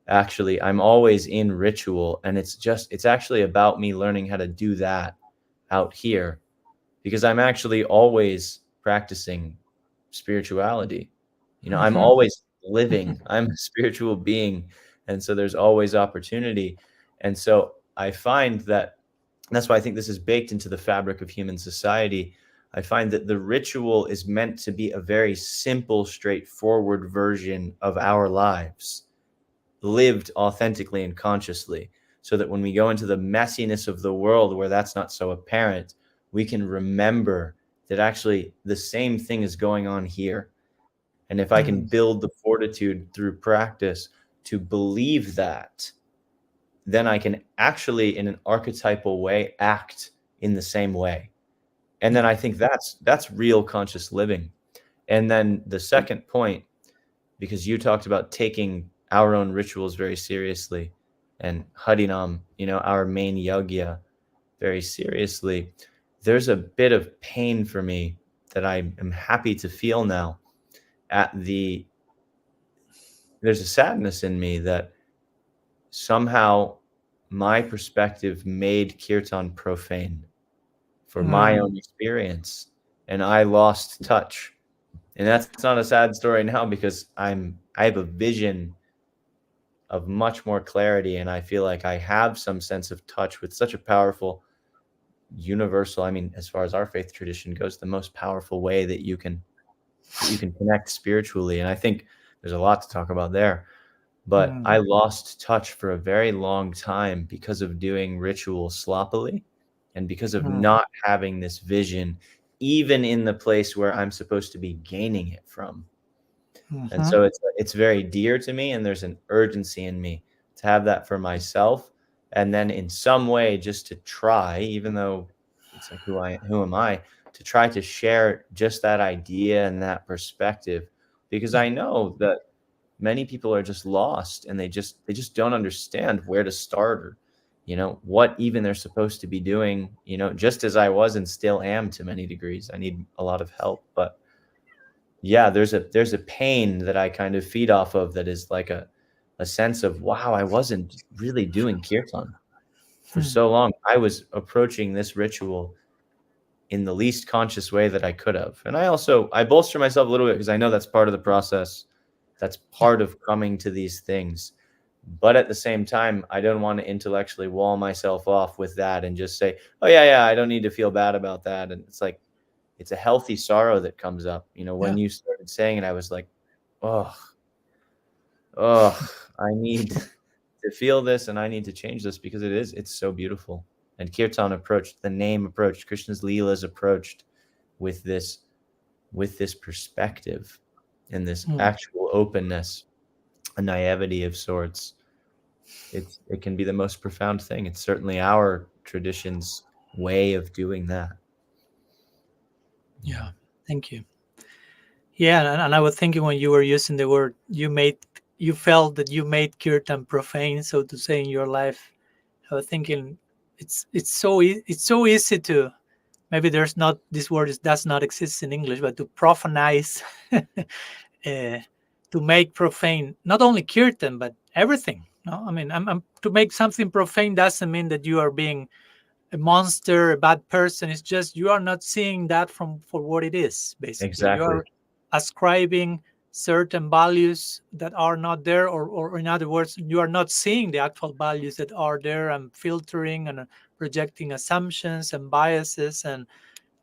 Actually, I'm always in ritual, and it's actually about me learning how to do that out here, because I'm actually always practicing spirituality. I'm Hmm. always living. I'm a spiritual being. And so there's always opportunity. And so I find that that's why I think this is baked into the fabric of human society. I find that the ritual is meant to be a very simple, straightforward version of our lives, lived authentically and consciously, so that when we go into the messiness of the world where that's not so apparent, we can remember that actually the same thing is going on here. And if I can mm, build the fortitude through practice to believe that, then I can actually, in an archetypal way, act in the same way. And then yeah, I think that's real conscious living. And then the second point, because you talked about taking our own rituals very seriously and Harinam, our main yagya, very seriously, there's a bit of pain for me that I am happy to feel now at there's a sadness in me that somehow my perspective made kirtan profane for my mm, own experience, and I lost touch. And that's not a sad story now, because I have a vision of much more clarity, and I feel like I have some sense of touch with such a powerful universal, I mean, as far as our faith tradition goes, the most powerful way that you can connect spiritually. And I think there's a lot to talk about there. But mm, I lost touch for a very long time because of doing ritual sloppily and because of mm, not having this vision, even in the place where I'm supposed to be gaining it from. And mhm, so it's very dear to me, and there's an urgency in me to have that for myself, and then in some way just to try, even though it's like who am I, to try to share just that idea and that perspective, because yeah, I know that many people are just lost, and they just don't understand where to start, or what even they're supposed to be doing, just as I was and still am to many degrees. I need a lot of help, but yeah, there's a pain that I kind of feed off of, that is like a sense of, wow, I wasn't really doing kirtan for mm, so long. I was approaching this ritual in the least conscious way that I could have. And I bolster myself a little bit because I know that's part of the process. That's yeah, part of coming to these things. But at the same time, I don't want to intellectually wall myself off with that and just say, oh yeah, I don't need to feel bad about that. And it's like, it's a healthy sorrow that comes up. yeah, When you started saying it, I was like, oh, oh, I need to feel this, and I need to change this, because it's so beautiful. And Kirtan approached, the name approached, Krishna's Leelas approached with this perspective and this mm, actual openness, a naivety of sorts. It can be the most profound thing. It's certainly our tradition's way of doing that. yeah. Thank you. Yeah, and I was thinking when you were using the word, you felt that you made kirtan profane, so to say, in your life. I was thinking it's so easy to, maybe there's not, this word does not exist in English, but to profanize, to make profane not only kirtan but everything. No, I mean, to make something profane doesn't mean that you are being a monster, a bad person. It's just you are not seeing that from for what it is. Basically, you Exactly. are ascribing certain values that are not there, or in other words, you are not seeing the actual values that are there, and filtering and projecting assumptions and biases, and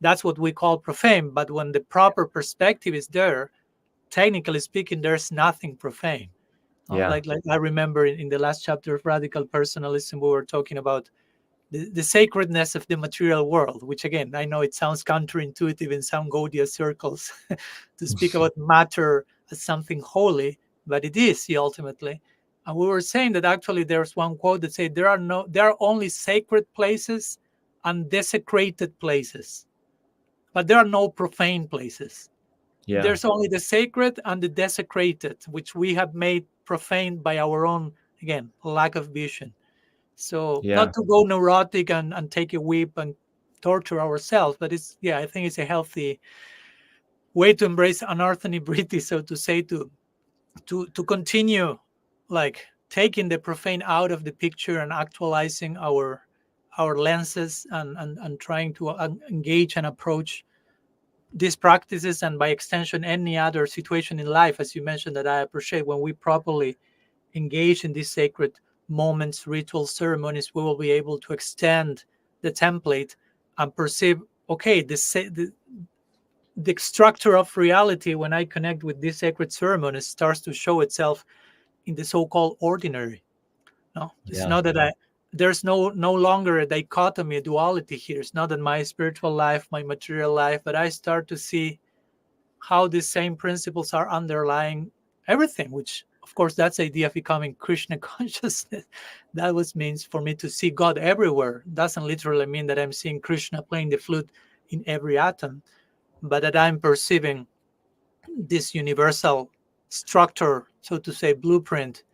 that's what we call profane. But when the proper perspective is there, technically speaking, there's nothing profane. Yeah. Like I remember in the last chapter of Radical Personalism, we were talking about the sacredness of the material world, which again, I know it sounds counterintuitive in some Gaudiya circles to speak about matter as something holy, but it is ultimately. And we were saying that actually there's one quote that said there are only sacred places and desecrated places, but there are no profane places. Yeah. There's only the sacred and the desecrated, which we have made profane by our own, again, lack of vision. So Yeah. not to go neurotic and take a whip and torture ourselves, but it's, yeah, I think it's a healthy way to embrace anarthany so to say, to continue like taking the profane out of the picture and actualizing our lenses, and trying to engage and approach these practices, and by extension any other situation in life, as you mentioned, that I appreciate. When we properly engage in these sacred moments, rituals, ceremonies, we will be able to extend the template and perceive, okay, the structure of reality, when I connect with these sacred ceremonies, starts to show itself in the so-called ordinary. No, it's Yeah. not that there's no longer a dichotomy, a duality here. It's not that my spiritual life, my material life, but I start to see how these same principles are underlying everything, which of course that's the idea of becoming Krishna consciousness. That was means for me to see God everywhere. Doesn't literally mean that I'm seeing Krishna playing the flute in every atom, but that I'm perceiving this universal structure, so to say, blueprint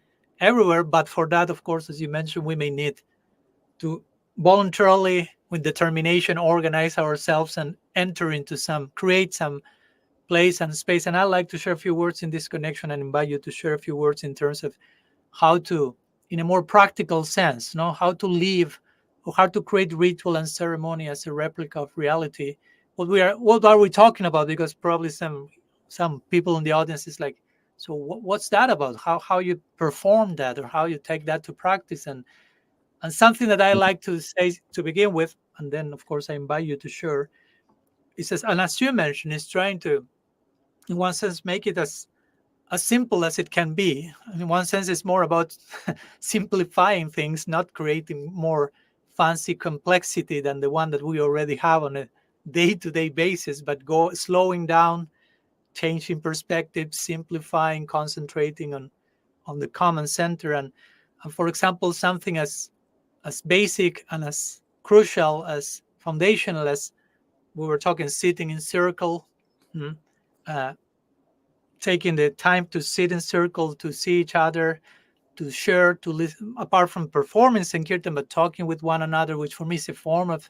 everywhere. But for that, of course, as you mentioned, we may need to voluntarily, with determination, organize ourselves and enter into create some place and space. And I'd like to share a few words in this connection and invite you to share a few words in terms of how to, in a more practical sense, how to live or how to create ritual and ceremony as a replica of reality. What are we talking about? Because probably some people in the audience is like, so what's that about? How you perform that or how you take that to practice? And something that I like to say to begin with, and then of course I invite you to share, it says, and as you mentioned, is trying to, in one sense, make it as simple as it can be. In one sense, it's more about simplifying things, not creating more fancy complexity than the one that we already have on a day-to-day basis, but slowing down, changing perspective, simplifying, concentrating on the common center. And for example, something as basic and as crucial, as foundational as we were talking, sitting in circle, uh, taking the time to sit in circle, to see each other, to share, to listen, apart from performing Sankirtan, but talking with one another, which for me is a form of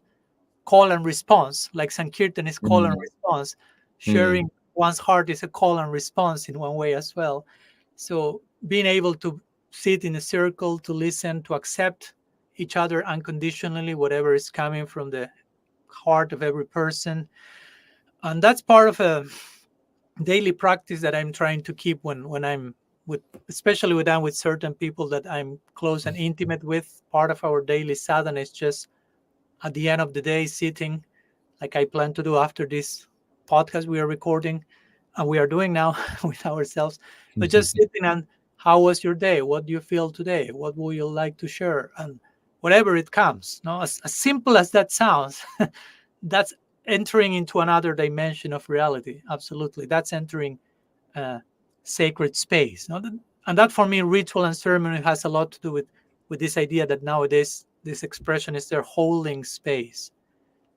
call and response. Like Sankirtan is call and Mm. response. Mm. Sharing one's heart is a call and response in one way as well. So being able to sit in a circle, to listen, to accept each other unconditionally, whatever is coming from the heart of every person. And that's part of a daily practice that I'm trying to keep when I'm with, especially when I'm with certain people that I'm close and intimate with. Part of our daily sadhana is just at the end of the day sitting, like I plan to do after this podcast we are recording and we are doing now with ourselves, but just sitting and how was your day? What do you feel today? What would you like to share? And whatever it comes, no, as simple as that sounds, that's entering into another dimension of reality. Absolutely, that's entering uh, sacred space. No? And that for me, ritual and ceremony has a lot to do with this idea that nowadays this expression is they're holding space,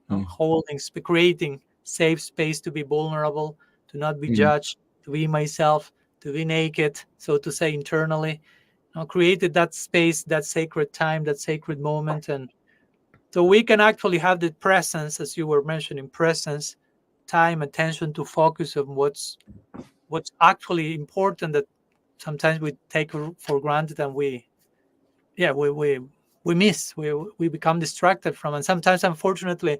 no? Mm. Holding, creating safe space to be vulnerable, to not be Mm. judged, to be myself, to be naked, so to say, internally. Created that space, that sacred time, that sacred moment, and so we can actually have the presence, as you were mentioning, presence, time, attention to focus on what's actually important that sometimes we take for granted and we miss, we become distracted from. And sometimes, unfortunately,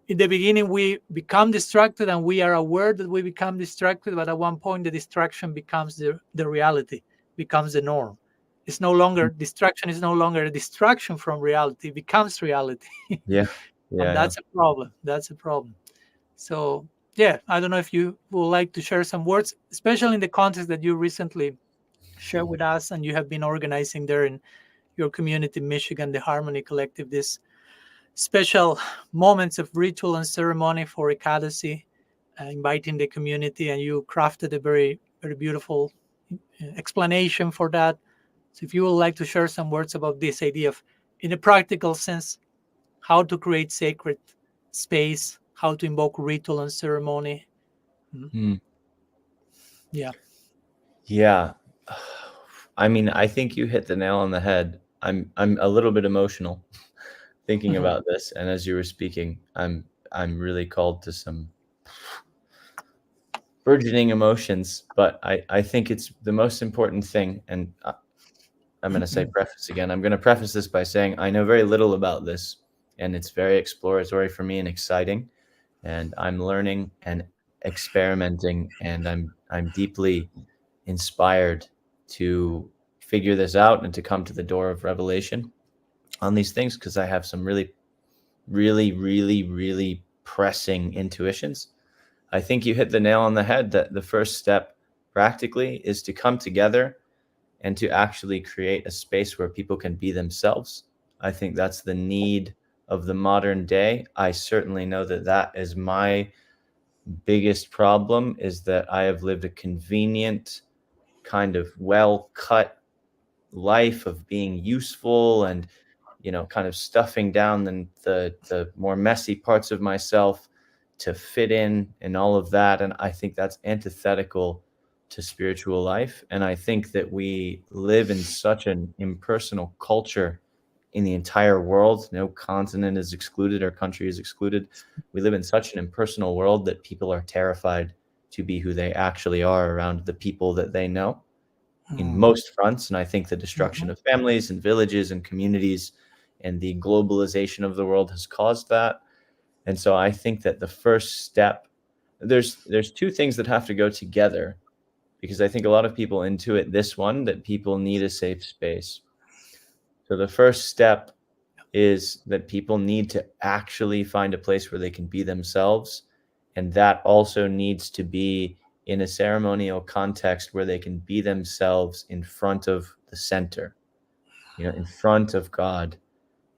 in the beginning we become distracted and we are aware that we become distracted, but at one point the distraction becomes the reality, becomes the norm. It's no longer distraction, is no longer a distraction from reality, it becomes reality. Yeah. And Yeah. Yeah. that's a problem, that's a problem. So yeah, I don't know if you would like to share some words, especially in the context that you recently shared with us and you have been organizing there in your community in Michigan, the Harmony Collective, this special moments of ritual and ceremony for Ekadasi, inviting the community, and you crafted a very, very beautiful explanation for that. So if you would like to share some words about this idea of, in a practical sense, how to create sacred space, how to invoke ritual and ceremony. Mhm. Mm. Yeah. Yeah. I mean, I think you hit the nail on the head. I'm a little bit emotional thinking Mhm. about this, and as you were speaking, I'm really called to some burgeoning emotions, but I think it's the most important thing, and I'm going to say preface again. I'm going to preface this by saying I know very little about this, and it's very exploratory for me and exciting, and I'm learning and experimenting, and I'm deeply inspired to figure this out and to come to the door of revelation on these things because I have some really, really, really, really pressing intuitions. I think you hit the nail on the head that the first step practically is to come together and to actually create a space where people can be themselves. I think that's the need of the modern day. I certainly know that that is my biggest problem, is that I have lived a convenient, kind of well-cut life of being useful and, kind of stuffing down the more messy parts of myself to fit in and all of that. And I think that's antithetical to spiritual life. And I think that we live in such an impersonal culture in the entire world. No continent is excluded or country is excluded. We live in such an impersonal world that people are terrified to be who they actually are around the people that they know in Mm, most fronts. And I think the destruction mhm, of families and villages and communities and the globalization of the world has caused that. And so I think that the first step, there's two things that have to go together, because I think a lot of people intuit this one, that people need a safe space. So the first step is that people need to actually find a place where they can be themselves. And that also needs to be in a ceremonial context where they can be themselves in front of the center, in front of God,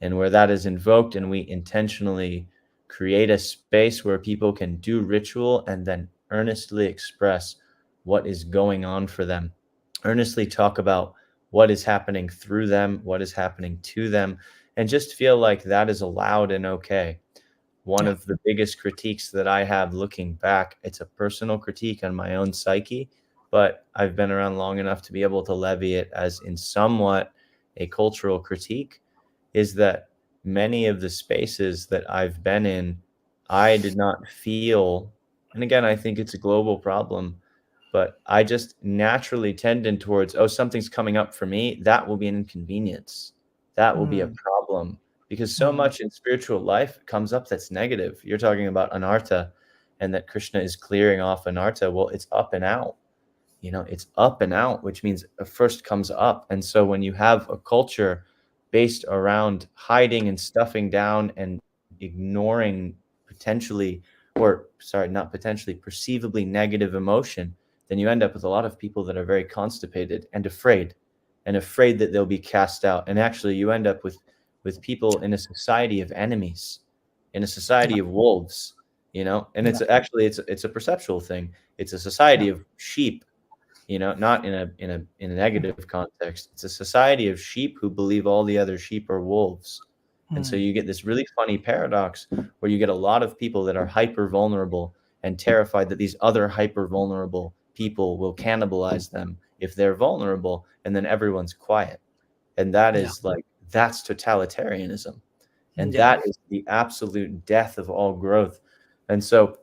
and where that is invoked. And we intentionally create a space where people can do ritual and then earnestly express what is going on for them, earnestly talk about what is happening through them, what is happening to them, and just feel like that is allowed and okay. One yeah. of the biggest critiques that I have looking back, it's a personal critique on my own psyche, but I've been around long enough to be able to levy it as in somewhat a cultural critique, is that many of the spaces that I've been in, I did not feel, and again, I think it's a global problem, but I just naturally tended towards, oh, something's coming up for me. That will be an inconvenience. That will be a Mm, problem, because so mm, much in spiritual life comes up that's negative. You're talking about anartha and that Krishna is clearing off anartha. Well, it's up and out. It's up and out, which means it first comes up. And so when you have a culture based around hiding and stuffing down and ignoring potentially, or sorry, not potentially, perceivably negative emotion, then you end up with a lot of people that are very constipated and afraid that they'll be cast out. And actually you end up with people in a society of enemies, in a yeah. society of wolves, and Yeah. it's a perceptual thing. It's a society Yeah. of sheep, not in a negative context. It's a society of sheep who believe all the other sheep are wolves. And so Mm, you get this really funny paradox where you get a lot of people that are hyper vulnerable and terrified that these other hyper vulnerable people will cannibalize them if they're vulnerable, and then everyone's quiet. And yeah. that's totalitarianism. And Yeah. that is the absolute death of all growth. And so,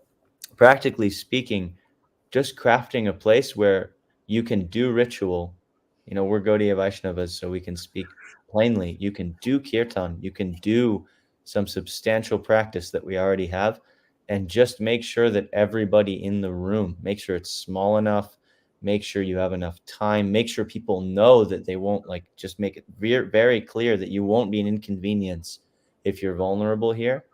practically speaking, just crafting a place where you can do ritual. We're Gaudiya Vaishnavas, so we can speak plainly. You can do kirtan, you can do some substantial practice that we already have, and just make sure that everybody in the room, make sure it's small enough, make sure you have enough time, make sure people know that they won't, just make it very clear that you won't be an inconvenience if you're vulnerable here,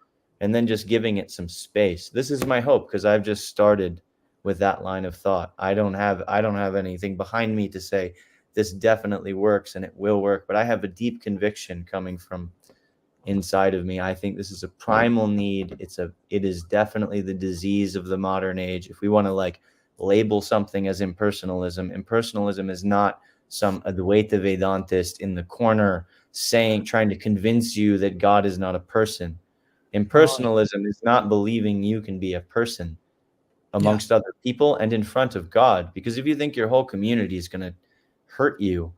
and then just giving it some space. This is my hope, because I've just started with that line of thought. I don't have anything behind me to say this definitely works and it will work, but I have a deep conviction coming from inside of me. I think this is a primal need. It is definitely the disease of the modern age. If we want to label something as impersonalism is not some Advaita Vedantist in the corner trying to convince you that God is not a person. Oh, Impersonalism is not believing you can be a person yeah. amongst other people and in front of God. Because if you think your whole community is going to hurt you,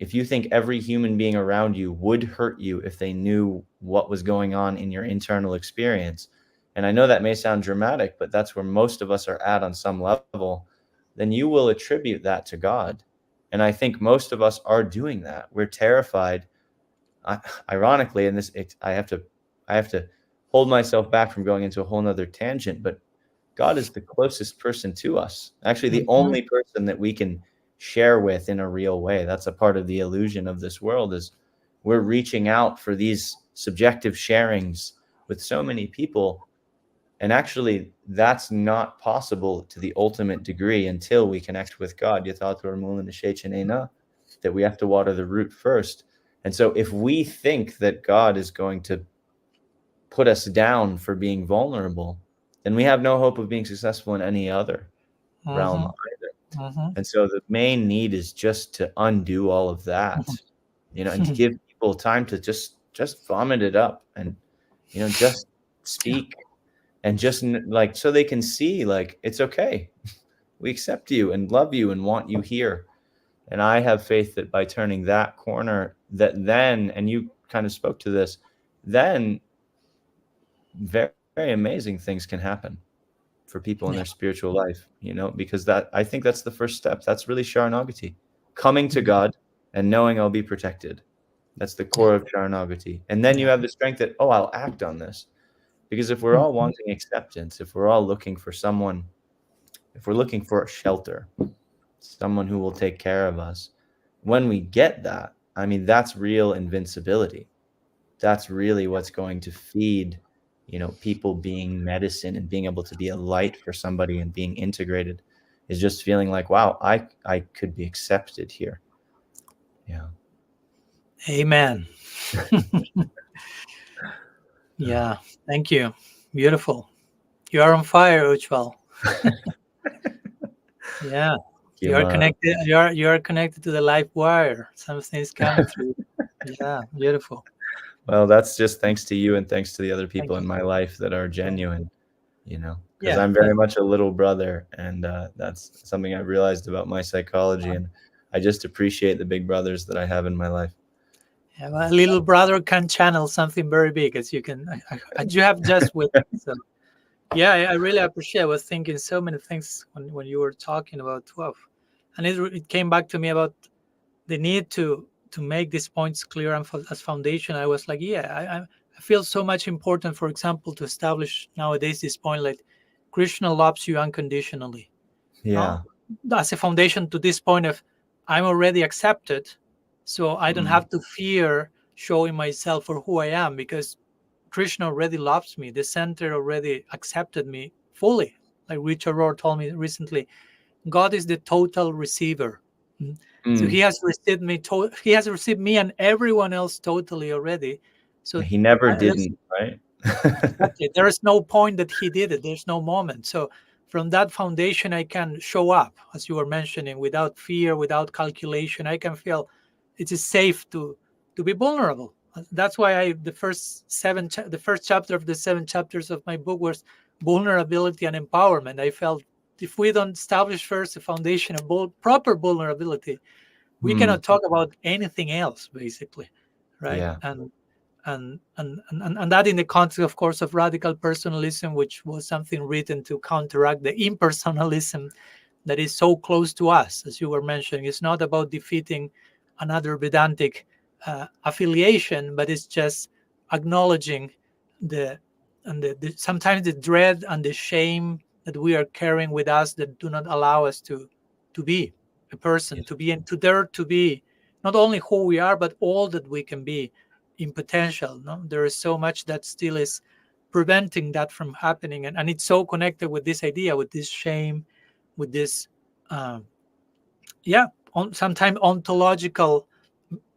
if you think every human being around you would hurt you if they knew what was going on in your internal experience, and I know that may sound dramatic, but that's where most of us are at on some level, then you will attribute that to God. And I think most of us are doing that. We're terrified, ironically, and I have to hold myself back from going into a whole nother tangent, but God is the closest person to us. Actually, the Mhm. only person that we can share with in a real way. That's a part of the illusion of this world, is we're reaching out for these subjective sharings with so many people. And actually, that's not possible to the ultimate degree until we connect with God. Yathatur mula nishechanena, that we have to water the root first. And so if we think that God is going to put us down for being vulnerable, then we have no hope of being successful in any other realm Mm-hmm. either. Mm-hmm. And so the main need is just to undo all of that, and to give people time to just vomit it up, and just Yeah. speak, and just like, so they can see, like, it's okay. We accept you and love you and want you here. And I have faith that by turning that corner, that then, and you kind of spoke to this, then very, very amazing things can happen for people in their Yeah. spiritual life, because I think that's the first step. That's really Sharanagati, coming to Mhm. God and knowing I'll be protected. That's the Yeah. core of Sharanagati. And then you Yeah. have the strength that, oh, I'll act on this. Because if we're all Mhm. wanting acceptance, if we're all looking for someone, if we're looking for a shelter, someone who will take care of us, when we get that, I mean, that's real invincibility. That's really what's going to feed, people being medicine and being able to be a light for somebody and being integrated, is just feeling like, wow, I could be accepted here. Yeah. Amen. Yeah. Thank you. Beautiful. You are on fire, Ujjwal. Yeah. Thank you, You are Mara. connected. You are connected to the life wire. Something is coming through. Yeah. Beautiful. Well, that's just thanks to you and thanks to the other Thank people you. in my life that are Yeah. genuine, because Yeah. I'm very much a little brother, and that's something I've realized about my psychology, and I just appreciate the big brothers that I have in my life. Yeah, well, a little brother can channel something very big, as you can. As you have just witnessed. So, yeah, I really appreciate. I was thinking so many things when you were talking about 12, and it came back to me about the need to make these points clear and as foundation. I was like, yeah, I feel so much important, for example, to establish nowadays this point, like Krishna loves you unconditionally. Yeah. No, that's a foundation to this point of I'm already accepted, so I don't Mm. have to fear showing myself for who I am, because Krishna already loves me. The center already accepted me fully. Like Richard Rohr told me recently, God is the total receiver. Mm. So he Mm. has received me. He has received me and everyone else totally already. So He never there's didn't, right? exactly, there is no point that he did it. There's no moment. So from that foundation, I can show up, as you were mentioning, without fear, without calculation. I can feel it is safe to be vulnerable. That's why the first chapter of the 7 chapters of my book was vulnerability and empowerment. I felt if we don't establish first a foundation of proper vulnerability, we Mm. cannot talk about anything else, basically, right? Yeah. And that in the context, of course, of radical personalism, which was something written to counteract the impersonalism that is so close to us, as you were mentioning. It's not about defeating another Vedantic affiliation, but it's just acknowledging the sometimes the dread and the shame that we are carrying with us that do not allow us to be a person, Yeah. to be and to dare to be not only who we are, but all that we can be in potential. No, there is so much that still is preventing that from happening, and it's so connected with this idea, with this shame, with this uh, yeah, sometimes ontological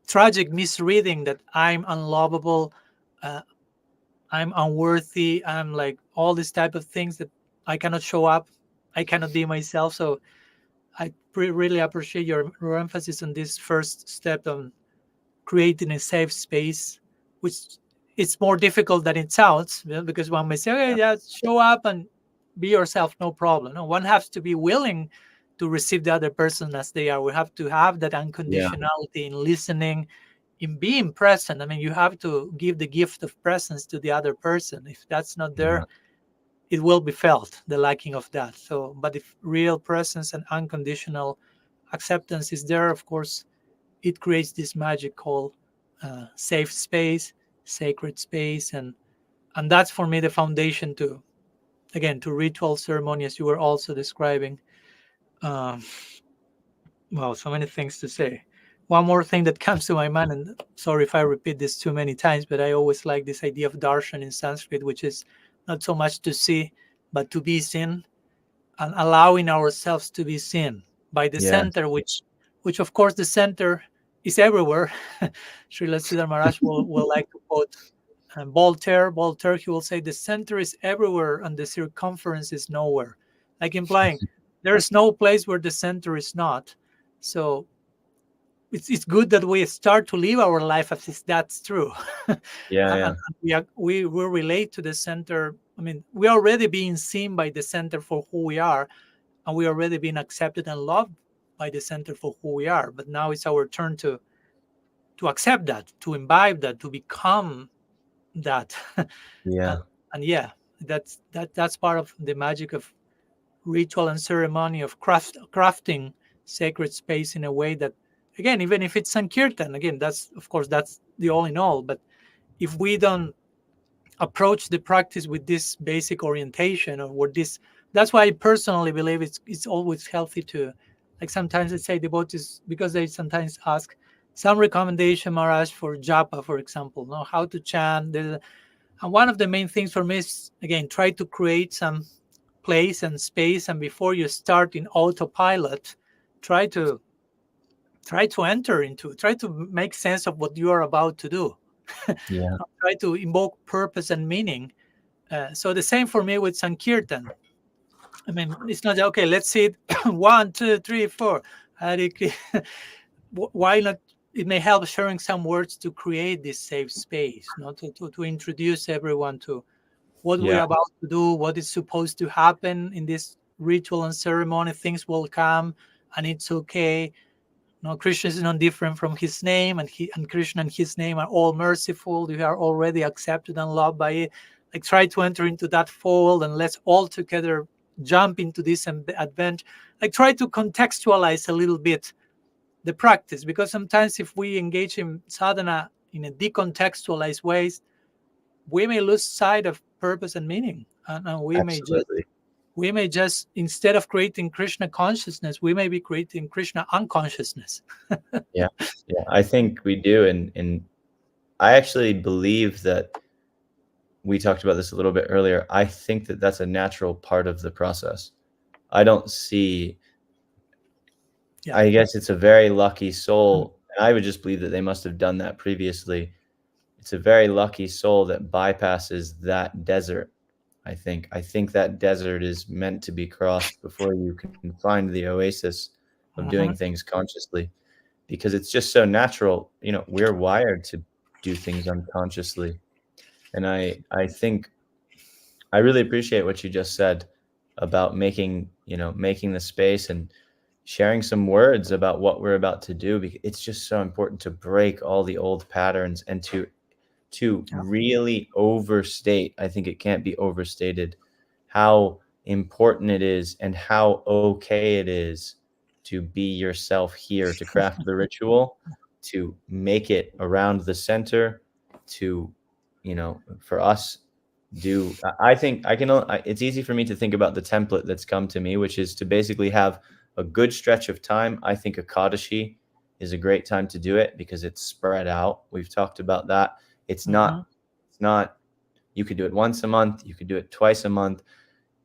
tragic misreading that I'm unlovable, uh, I'm unworthy, I'm like all these type of things that I cannot show up, I cannot be myself. So I really appreciate your emphasis on this first step on creating a safe space, which it's more difficult than it sounds, because one may say, okay, yeah, show up and be yourself, no problem. No, one has to be willing to receive the other person as they are. We have to have that Yeah. unconditionality in listening, in being present. I mean, you have to give the gift of presence to the other person. If that's not Yeah. there, it will be felt, the lacking of that. So, but if real presence and unconditional acceptance is there, of course, it creates this magical safe space, sacred space, and that's for me the foundation to, again, to ritual ceremony, as you were also describing. um, well, so many things to say. One more thing that comes to my mind, and sorry if I repeat this too many times, but I always like this idea of darshan in Sanskrit, which is not so much to see but to be seen, and allowing ourselves to be seen by the Yes. center, which of course the center is everywhere. Srila Siddhar Maharaj will like to quote Voltaire. Voltaire, he will say, the center is everywhere and the circumference is nowhere. Like implying there's no place where the center is not. So it's good that we start to live our life as if that's true. Yeah, And yeah, we will relate to the center. I mean, we are already being seen by the center for who we are, and we already being accepted and loved by the center for who we are. But now it's our turn to accept that, to imbibe that, to become that. and, yeah, and yeah, that's part of the magic of ritual and ceremony of crafting sacred space in a way that, again, even if it's sankirtan, again, that's of course that's the all in all. But if we don't approach the practice with this basic orientation, or with this, that's why I personally believe it's always healthy to, like, sometimes I say devotees, because they sometimes ask some recommendation, Maharaj, for japa, for example, know how to chant. And one of the main things for me is, again, try to create some place and space, and before you start in autopilot, try to enter into, try to make sense of what you are about to do. yeah, Try to invoke purpose and meaning. So the same for me with Sankirtan. I mean, it's not okay. Let's see it. 1, 2, 3, 4. Why not? It may help sharing some words to create this safe space, not to introduce everyone to what yeah, we're about to do, what is supposed to happen in this ritual and ceremony. Things will come, and it's okay. No, Krishna is not different from his name, and he and Krishna and his name are all merciful. You are already accepted and loved by it. Like, try to enter into that fold, and let's all together jump into this adventure. Like, try to contextualize a little bit the practice, because sometimes if we engage in sadhana in a decontextualized ways, we may lose sight of purpose and meaning, and absolutely. we may just, instead of creating Krishna consciousness, we may be creating Krishna unconsciousness. Yeah, yeah. I think we do, and I actually believe that we talked about this a little bit earlier. I think that that's a natural part of the process. I don't see. Yeah. I guess it's a very lucky soul. And I would just believe that they must have done that previously. It's a very lucky soul that bypasses that desert. I think that desert is meant to be crossed before you can find the oasis of doing Mhm. things consciously, because it's just so natural. You know, we're wired to do things unconsciously. And I think I really appreciate what you just said about making, making the space and sharing some words about what we're about to do, because it's just so important to break all the old patterns and to Yeah. really overstate. I think it can't be overstated how important it is and how okay it is to be yourself here, to craft the ritual, to make it around the center, to, for us, I think it's easy for me to think about the template that's come to me, which is to basically have a good stretch of time. I think Akadashi is a great time to do it because it's spread out. We've talked about that. It's Mhm. not, it's not, you could do it once a month, you could do it twice a month.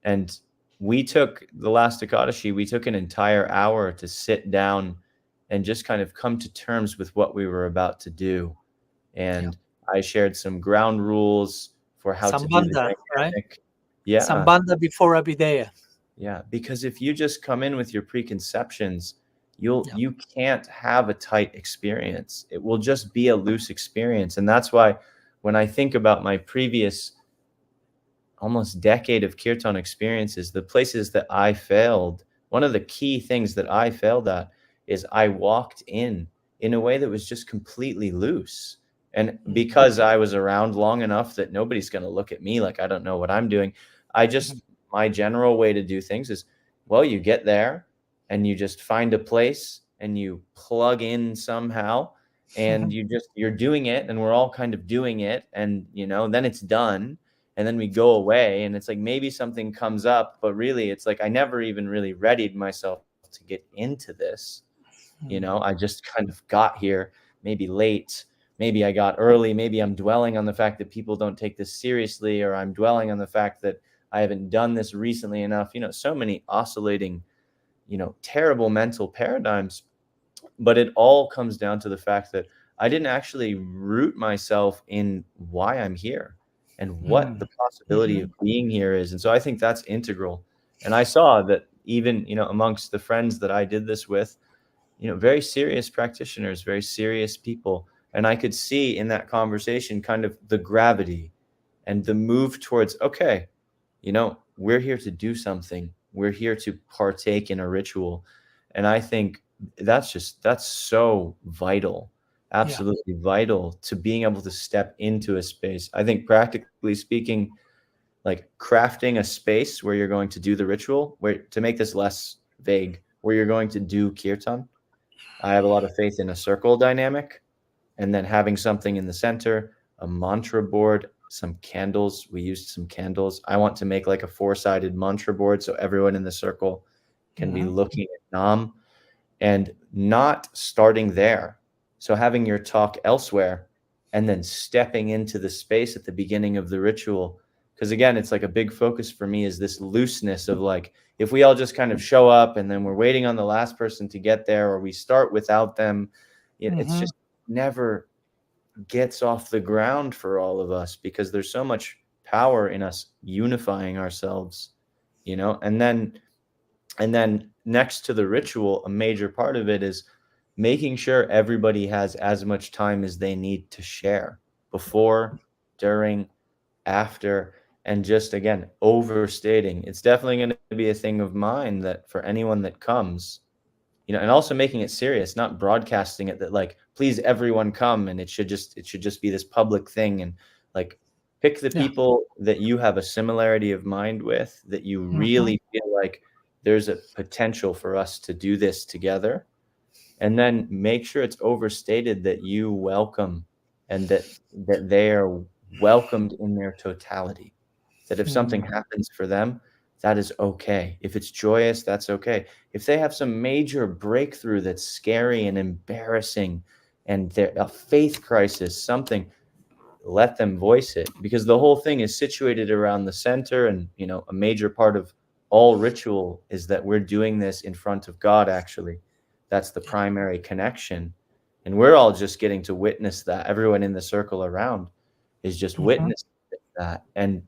And we took the last Akadashi, we took an entire hour to sit down and just kind of come to terms with what we were about to do. Yeah. And I shared some ground rules for how to do the Sambandha, right? dynamic. Yeah. Sambandha before Abhideya. Yeah, because if you just come in with your preconceptions, Yeah. you can't have a tight experience. It will just be a loose experience. And that's why when I think about my previous almost decade of kirtan experiences, the places that I failed, one of the key things that I failed at is I walked in a way that was just completely loose. And because I was around long enough that nobody's going to look at me like I don't know what I'm doing, Mhm. my general way to do things is, well, you get there and you just find a place and you plug in somehow, and you're doing it, and we're all kind of doing it, and then it's done, and then we go away, and it's like maybe something comes up, but really it's like I never even really readied myself to get into this. I just kind of got here, maybe late, maybe I got early, maybe I'm dwelling on the fact that people don't take this seriously, or I'm dwelling on the fact that I haven't done this recently enough. So many oscillating, terrible mental paradigms. But it all comes down to the fact that I didn't actually root myself in why I'm here and what the possibility Mm-hmm. of being here is. And so I think that's integral. And I saw that even, amongst the friends that I did this with, very serious practitioners, very serious people. And I could see in that conversation kind of the gravity and the move towards, okay, we're here to do something. We're here to partake in a ritual. And I think that's so vital, Yeah. absolutely vital to being able to step into a space. I think practically speaking, like crafting a space where you're going to do the ritual, where to make this less vague, where you're going to do kirtan. I have a lot of faith in a circle dynamic and then having something in the center, a mantra board, some candles. We used some candles. I want to make like a four-sided mantra board so everyone in the circle can be Mm-hmm. looking at Nam and not starting there. So having your talk elsewhere and then stepping into the space at the beginning of the ritual. Because again, it's like a big focus for me is this looseness of like, if we all just kind of show up and then we're waiting on the last person to get there, or we start without them, it's Mm-hmm. just never gets off the ground for all of us, because there's so much power in us unifying ourselves, and then next to the ritual, a major part of it is making sure everybody has as much time as they need to share before, during, after, and just again, overstating. It's definitely going to be a thing of mine that for anyone that comes, and also making it serious, not broadcasting it that like, please everyone come, and it should just be this public thing. And like, pick the Yeah. people that you have a similarity of mind with, that you Mm-hmm. really feel like there's a potential for us to do this together, and then make sure it's overstated that you welcome, and that they are welcomed in their totality, that if something Mm-hmm. happens for them, that is okay. If it's joyous, that's okay. If they have some major breakthrough that's scary and embarrassing, and they're a faith crisis, something, let them voice it, because the whole thing is situated around the center. And a major part of all ritual is that we're doing this in front of God, actually. That's the primary connection, and we're all just getting to witness that. Everyone in the circle around is just Mm-hmm. witnessing that. And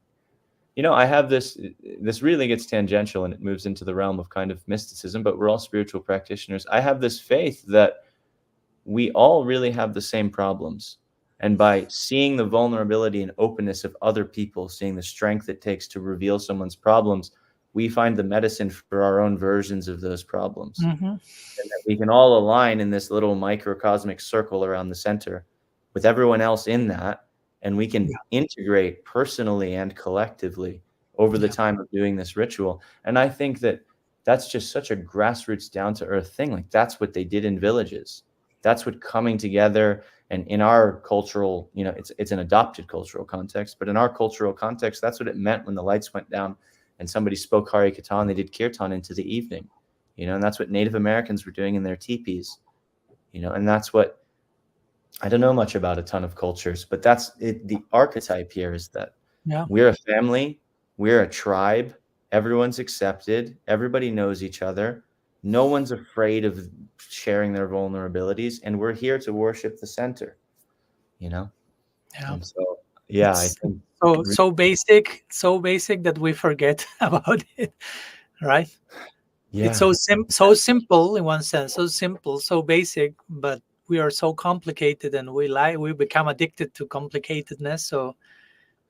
I have this really gets tangential and it moves into the realm of kind of mysticism, but we're all spiritual practitioners. I have this faith that we all really have the same problems. And by seeing the vulnerability and openness of other people, seeing the strength it takes to reveal someone's problems, we find the medicine for our own versions of those problems. Mm-hmm. And that we can all align in this little microcosmic circle around the center with everyone else in that. And we can Yeah. integrate personally and collectively over the Yeah. time of doing this ritual. And I think that that's just such a grassroots, down to earth thing. Like, that's what they did in villages. That's what coming together. And in our cultural, it's an adopted cultural context, but in our cultural context, that's what it meant when the lights went down and somebody spoke Hari Kirtan. They did kirtan into the evening, and that's what Native Americans were doing in their teepees, and that's what, I don't know much about a ton of cultures, but that's it. The archetype here is that Yeah. we're a family, we're a tribe, everyone's accepted, everybody knows each other, no one's afraid of sharing their vulnerabilities, and we're here to worship the center, you know? Yeah. And so, yeah, I It's think, so basic that we forget about it, right? It's yeah, so simple in one sense, so simple, so basic, but we are so complicated, and we become addicted to complicatedness. So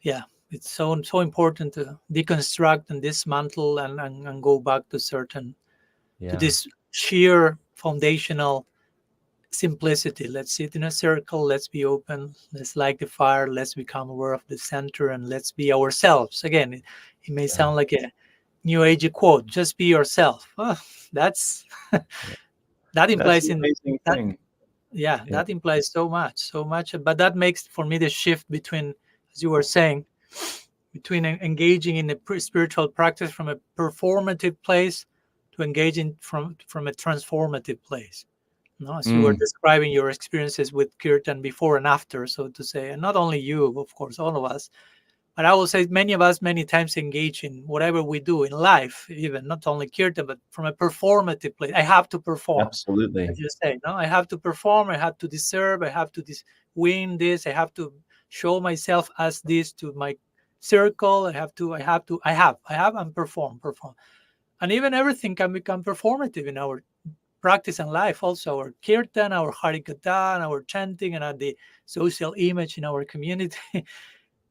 yeah, it's so important to deconstruct and dismantle, and go back to yeah, this sheer foundational simplicity. Let's sit in a circle, let's be open, let's light the fire, let's become aware of the center, and let's be ourselves. Again, it may yeah. sound like a new age quote, just be yourself. Oh, that's Yeah. that That's implies an in amazing that thing. yeah, Yeah, that implies so much. But that makes for me the shift between, as you were saying, between engaging in a spiritual practice from a performative place to engaging from a transformative place. No, as you were mm, describing your experiences with kirtan before and after, so to say, and not only you, of course, all of us, But I will say many of us many times engage in whatever we do in life, even not only kirtan, but from a performative place. I have to perform, as Absolutely. you say. No, I have to perform. I have to deserve. I have to win this. I have to show myself as this to my circle. I have to. I have to. I have. I have and perform. Perform. And even everything can become performative in our practice and life. Also, our kirtan, our harikatha, our chanting, and the social image in our community.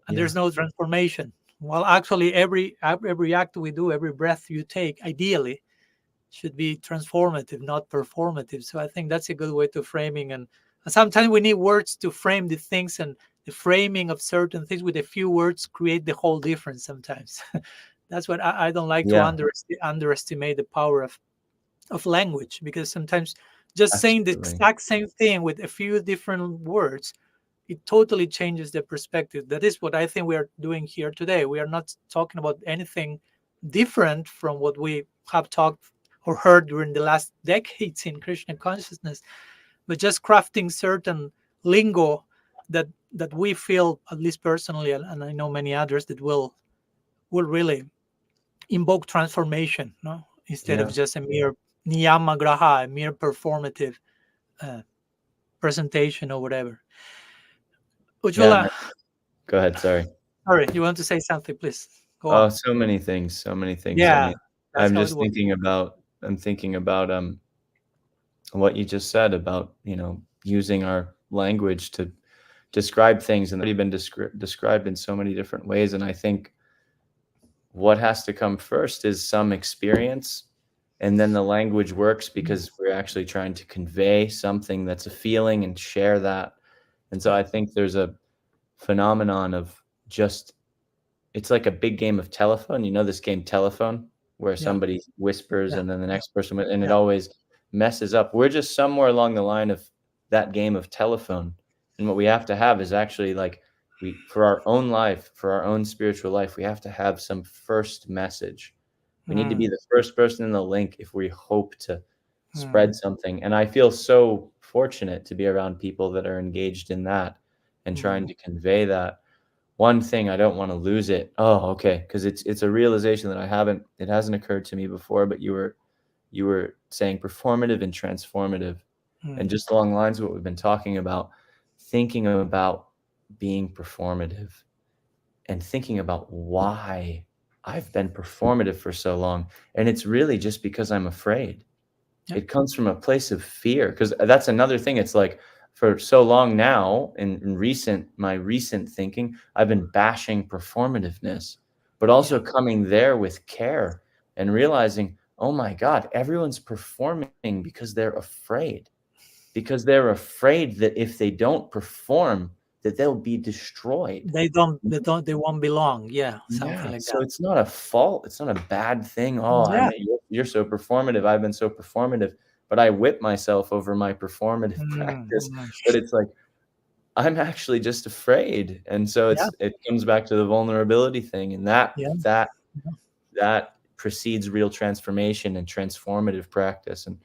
And Yeah. there's no transformation. Well, actually, every act we do, every breath you take, ideally, should be transformative, not performative. So I think that's a good way to framing. And sometimes we need words to frame the things, and the framing of certain things with a few words create the whole difference. Sometimes that's what I don't like to Yeah, underestimate the power of language, because sometimes just saying the absolutely. exact same thing with a few different words, it totally changes the perspective. That is what I think we are doing here today. We are not talking about anything different from what we have talked or heard during the last decades in Krishna consciousness, but just crafting certain lingo that we feel, at least personally, and I know many others, that will really invoke transformation, no? Instead of Yeah. just a mere niyama graha, a mere performative uh, presentation or whatever. Yeah, Ujjwala, go ahead, sorry. sorry, you want to say something, please go Oh, on. so many things, so many things. I Yeah, mean, that's how it works. I'm thinking about, what you just said about, using our language to describe things, and already been described in so many different ways, and I think what has to come first is some experience, and then the language works Mm, because we're actually trying to convey something that's a feeling and share that. And so yeah, I think there's a phenomenon of just it's like a big game of telephone. You know this game Telephone, where yeah, somebody whispers yeah, and then the next person, and it yeah. always messes up. We're just somewhere along the line of that game of telephone. And what we have to have is actually like for our own life, for our own spiritual life, we have to have some first message. We need to be Mm, the first person in the link if we hope to mm, spread something. And I feel so fortunate to be around people that are engaged in that and trying mm, to convey that. One thing, I don't want to lose it. Oh, okay, because it's a realization that it hasn't occurred to me before, but you were saying performative and transformative, and mm. just along the lines of what we've been talking about, thinking about being performative and thinking about why I've been performative for so long, and it's really just because I'm afraid. Yeah, It comes from a place of fear, because that's another thing. It's like for so long now in my recent thinking, I've been bashing performativeness, but yeah. also coming there with care and realizing, oh my God, everyone's performing because they're afraid that if they don't perform, that they'll be destroyed. They won't belong. Yeah, something Yeah, like so that. it's not a fault, it's not a bad thing. "Oh, Yeah. you're so performative, I've been so performative," but I whip myself over my performative Mm, practice, mm. but it's like, I'm actually just afraid, and so Yeah, it comes back to the vulnerability thing, and that yeah, that yeah, that precedes real transformation and transformative practice, and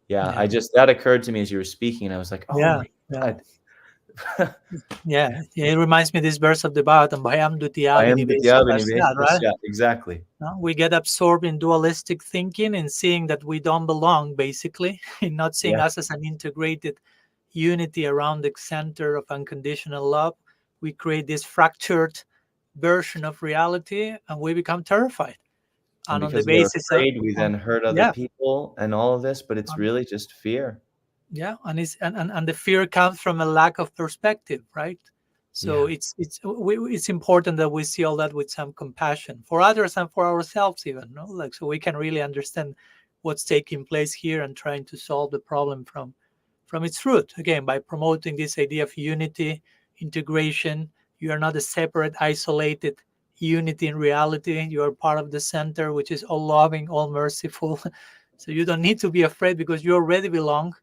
yeah, I yeah, just that occurred to me as you were speaking, and I was like, "Oh yeah, my yeah. god." Yeah, it reminds me this verse of the Bhagavatam, Bhayam I am Dutiyagini Vidyavini Vesha, right? Vestasya. Exactly. No? We get absorbed in dualistic thinking and seeing that we don't belong, basically, in not seeing Yeah, us as an integrated unity around the center of unconditional love. We create this fractured version of reality, and we become terrified. and And on the because we're basis of, afraid, we then hurt other yeah, people and all of this, but it's um, really just fear. yeah, and the fear comes from a lack of perspective, right? So Yeah, it's important that we see all that with some compassion for others and for ourselves, even, no, like, so we can really understand what's taking place here and trying to solve the problem from its root, again, by promoting this idea of unity, integration. You are not a separate, isolated unity in reality. You are part of the center, which is all loving, all merciful. So you don't need to be afraid, because you already belong.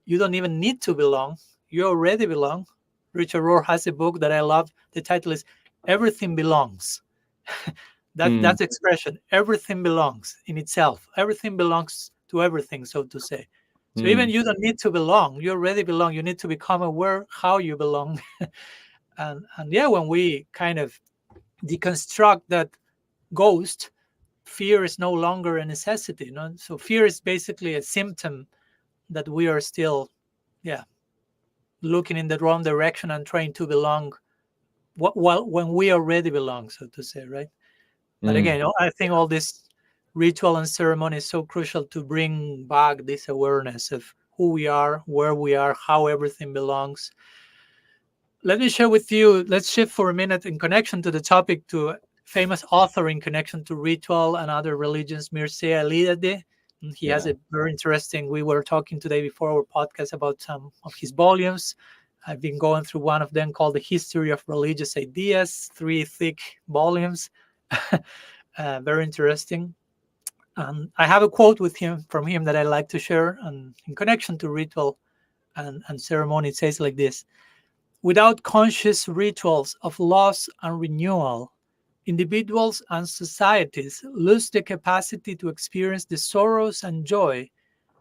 You don't even need to belong. You already belong. Richard Rohr has a book that I love. The title is "Everything Belongs." mm, That's expression. Everything belongs in itself. Everything belongs to everything, so to say. So even mm. you don't need to belong. You already belong. You need to become aware how you belong. And yeah, when we kind of deconstruct that ghost, fear is no longer a necessity. So fear is basically a symptom that we are still, yeah, looking in the wrong direction and trying to belong, well, when we already belong, so to say, right? But Mm, again, I think all this ritual and ceremony is so crucial to bring back this awareness of who we are, where we are, how everything belongs. Let me share with you, let's shift for a minute in connection to the topic to a famous author in connection to ritual and other religions, Mircea Eliade. And he has yeah. a very interesting, we were talking today before our podcast about some of his volumes. I've been going through one of them called The History of Religious Ideas, 3 thick volumes. Very interesting. I have a quote with him from him that I like to share, and in connection to ritual and ceremony. It says like this: without conscious rituals of loss and renewal, individuals and societies lose the capacity to experience the sorrows and joy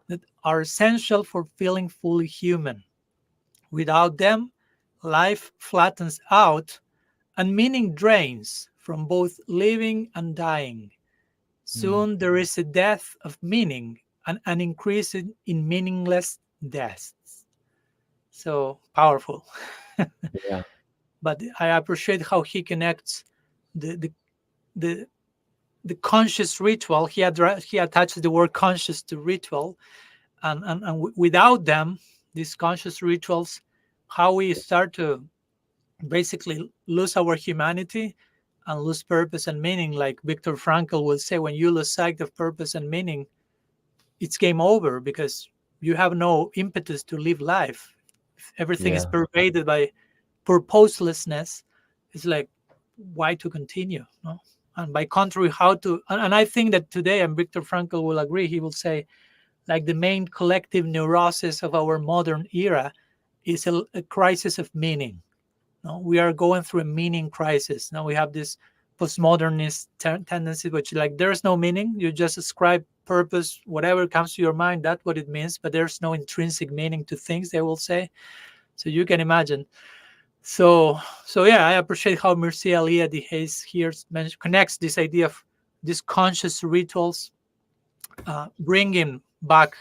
that are essential for feeling fully human. Without them, life flattens out and meaning drains from both living and dying. Mm, Soon there is a death of meaning and an increase in meaningless deaths. So powerful. yeah. But I appreciate how he connects the the the, the conscious ritual. He attaches the word conscious to ritual, and without them, these conscious rituals, how we start to basically lose our humanity and lose purpose and meaning. Like Viktor Frankl would say, when you lose sight of purpose and meaning, it's game over because you have no impetus to live life. If everything is Yeah. pervaded by purposelessness, it's like, why to continue? No? And by contrary, how to, and I think that today, and Viktor Frankl will agree, he will say, like the main collective neurosis of our modern era is a crisis of meaning. No, we are going through a meaning crisis. Now we have this postmodernist tendency, which like there's no meaning. You just ascribe purpose, whatever comes to your mind, that's what it means. But there's no intrinsic meaning to things, they will say. So you can imagine. So yeah, I appreciate how Mircea Eliade Hayes here connects this idea of these conscious rituals, bringing back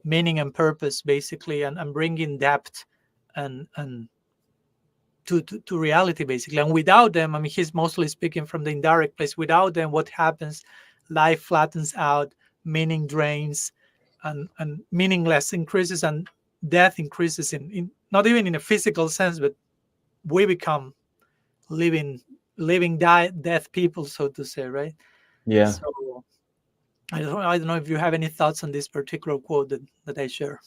meaning and purpose, basically, and bringing depth and to reality, basically. And without them, I mean, he's mostly speaking from the indirect place. Without them, what happens? Life flattens out, meaning drains, and meaningless increases, and death increases in not even in a physical sense, but we become living death people, so to say, right? Yeah. So I don't know if you have any thoughts on this particular quote that I share.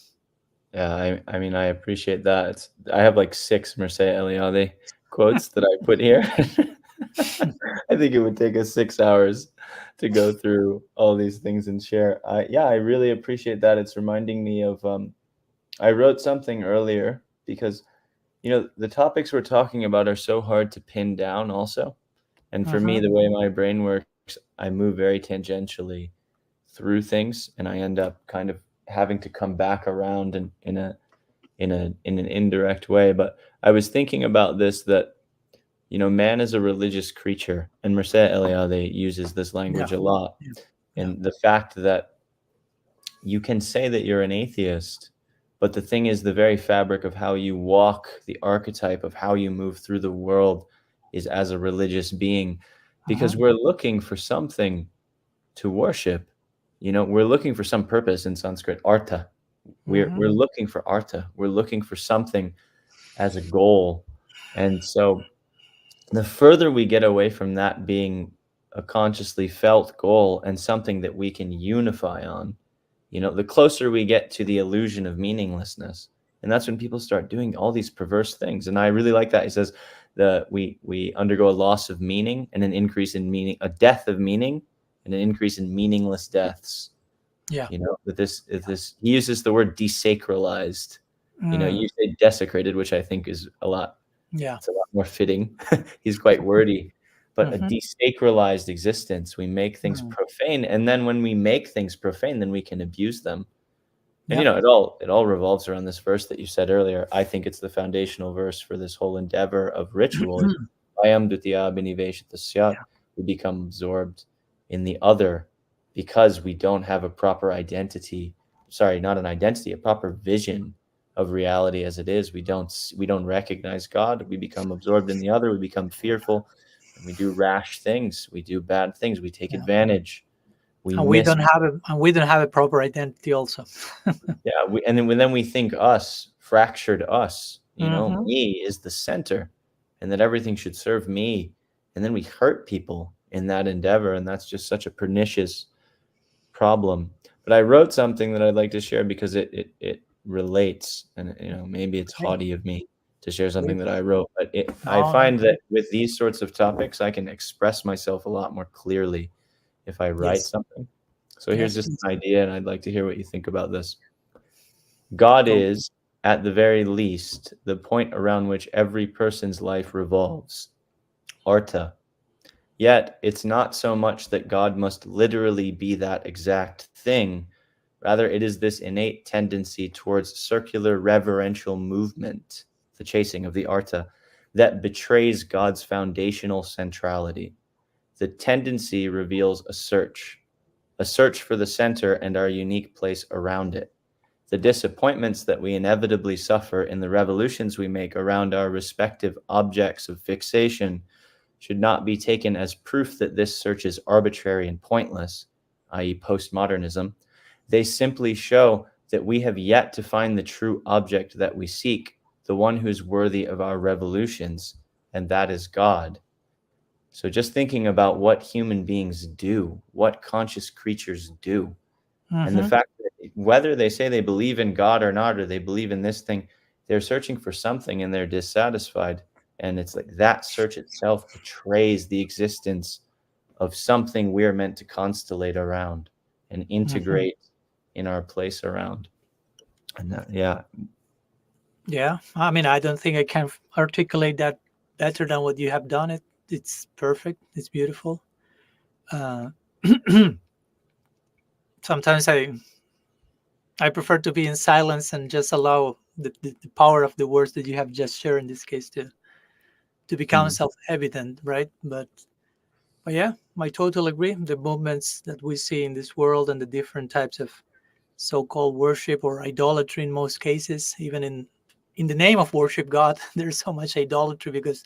Yeah, I mean, I appreciate that. I have like 6 Mircea Eliade quotes that I put here. I think it would take us 6 hours to go through all these things and share. Yeah, I really appreciate that. It's reminding me of, I wrote something earlier because, the topics we're talking about are so hard to pin down also. And for me, Mhm. the way my brain works, I move very tangentially through things, and I end up kind of having to come back around in an indirect way. But I was thinking about this, that man is a religious creature, and Mircea Eliade uses this Yeah, language a lot. yeah, yeah. And the fact that you can say that you're an atheist, but the thing is, the very fabric of how you walk, the archetype of how you move through the world, is as a religious being, because Mhm. we're looking for something to worship. We're looking for some purpose. In Sanskrit, artha. We're Mhm. looking for artha. We're looking for something as a goal. And so the further we get away from that being a consciously felt goal and something that we can unify on, the closer we get to the illusion of meaninglessness. And that's when people start doing all these perverse things. And I really like that. He says that we undergo a loss of meaning and an increase in meaning, a death of meaning and an increase in meaningless deaths. Yeah. That this he uses the word desacralized. Mm. You say desecrated, which I think is a lot, Yeah. it's a lot more fitting. He's quite wordy. But a Mhm. desacralized existence, we make things Mm. profane, and then when we make things profane, then we can abuse them. And Yeah. it all revolves around this verse that you said earlier. I think it's the foundational verse for this whole endeavor of ritual. Ayam dutya abhiniveshita syat. Yeah. We become absorbed in the other because we don't have a proper identity. Sorry, not an identity, a proper vision of reality as it is. We don't recognize God. We become absorbed in the other. We become fearful, and we do rash things. We do bad things. We take Yeah. advantage. We And we miss. don't have a and we don't have a proper identity also. Yeah, and then we think us, fractured us, Hmm. me is the center, and that everything should serve me, and then we hurt people in that endeavor, and that's just such a pernicious problem. But I wrote something that I'd like to share because it relates, and maybe it's Okay, haughty of me to share something that please. I wrote, but I No, no, find please. that with these sorts of topics, I can express myself a lot more clearly if I write Yes, something. So here's yes, just please. an idea, and I'd like to hear what you think about this. God Go. is, at the very least, the point around which every person's life revolves. Arta. Yet, it's not so much that God must literally be that exact thing. Rather, it is this innate tendency towards circular reverential movement, the chasing of the Arta, that betrays God's foundational centrality. The tendency reveals a search for the center and our unique place around it. The disappointments that we inevitably suffer in the revolutions we make around our respective objects of fixation should not be taken as proof that this search is arbitrary and pointless, i.e., postmodernism. They simply show that we have yet to find the true object that we seek, the one who is worthy of our revolutions, and that is God. So just thinking about what human beings do, what conscious creatures do, and the Hmm. fact that whether they say they believe in God or not, or they believe in this thing, they're searching for something and they're dissatisfied. And it's like that search itself betrays the existence of something we're meant to constellate around and Hmm. integrate in our place around. And yeah. Yeah, I mean, I don't think I can articulate that better than what you have done. It's perfect. It's beautiful. Uh, Sometimes I prefer to be in silence and just allow the power of the words that you have just shared in this case to become Mm, self-evident, right? But yeah, I totally agree. The movements that we see in this world and the different types of so-called worship or idolatry in most cases, even in the name of worship God, there's so much idolatry because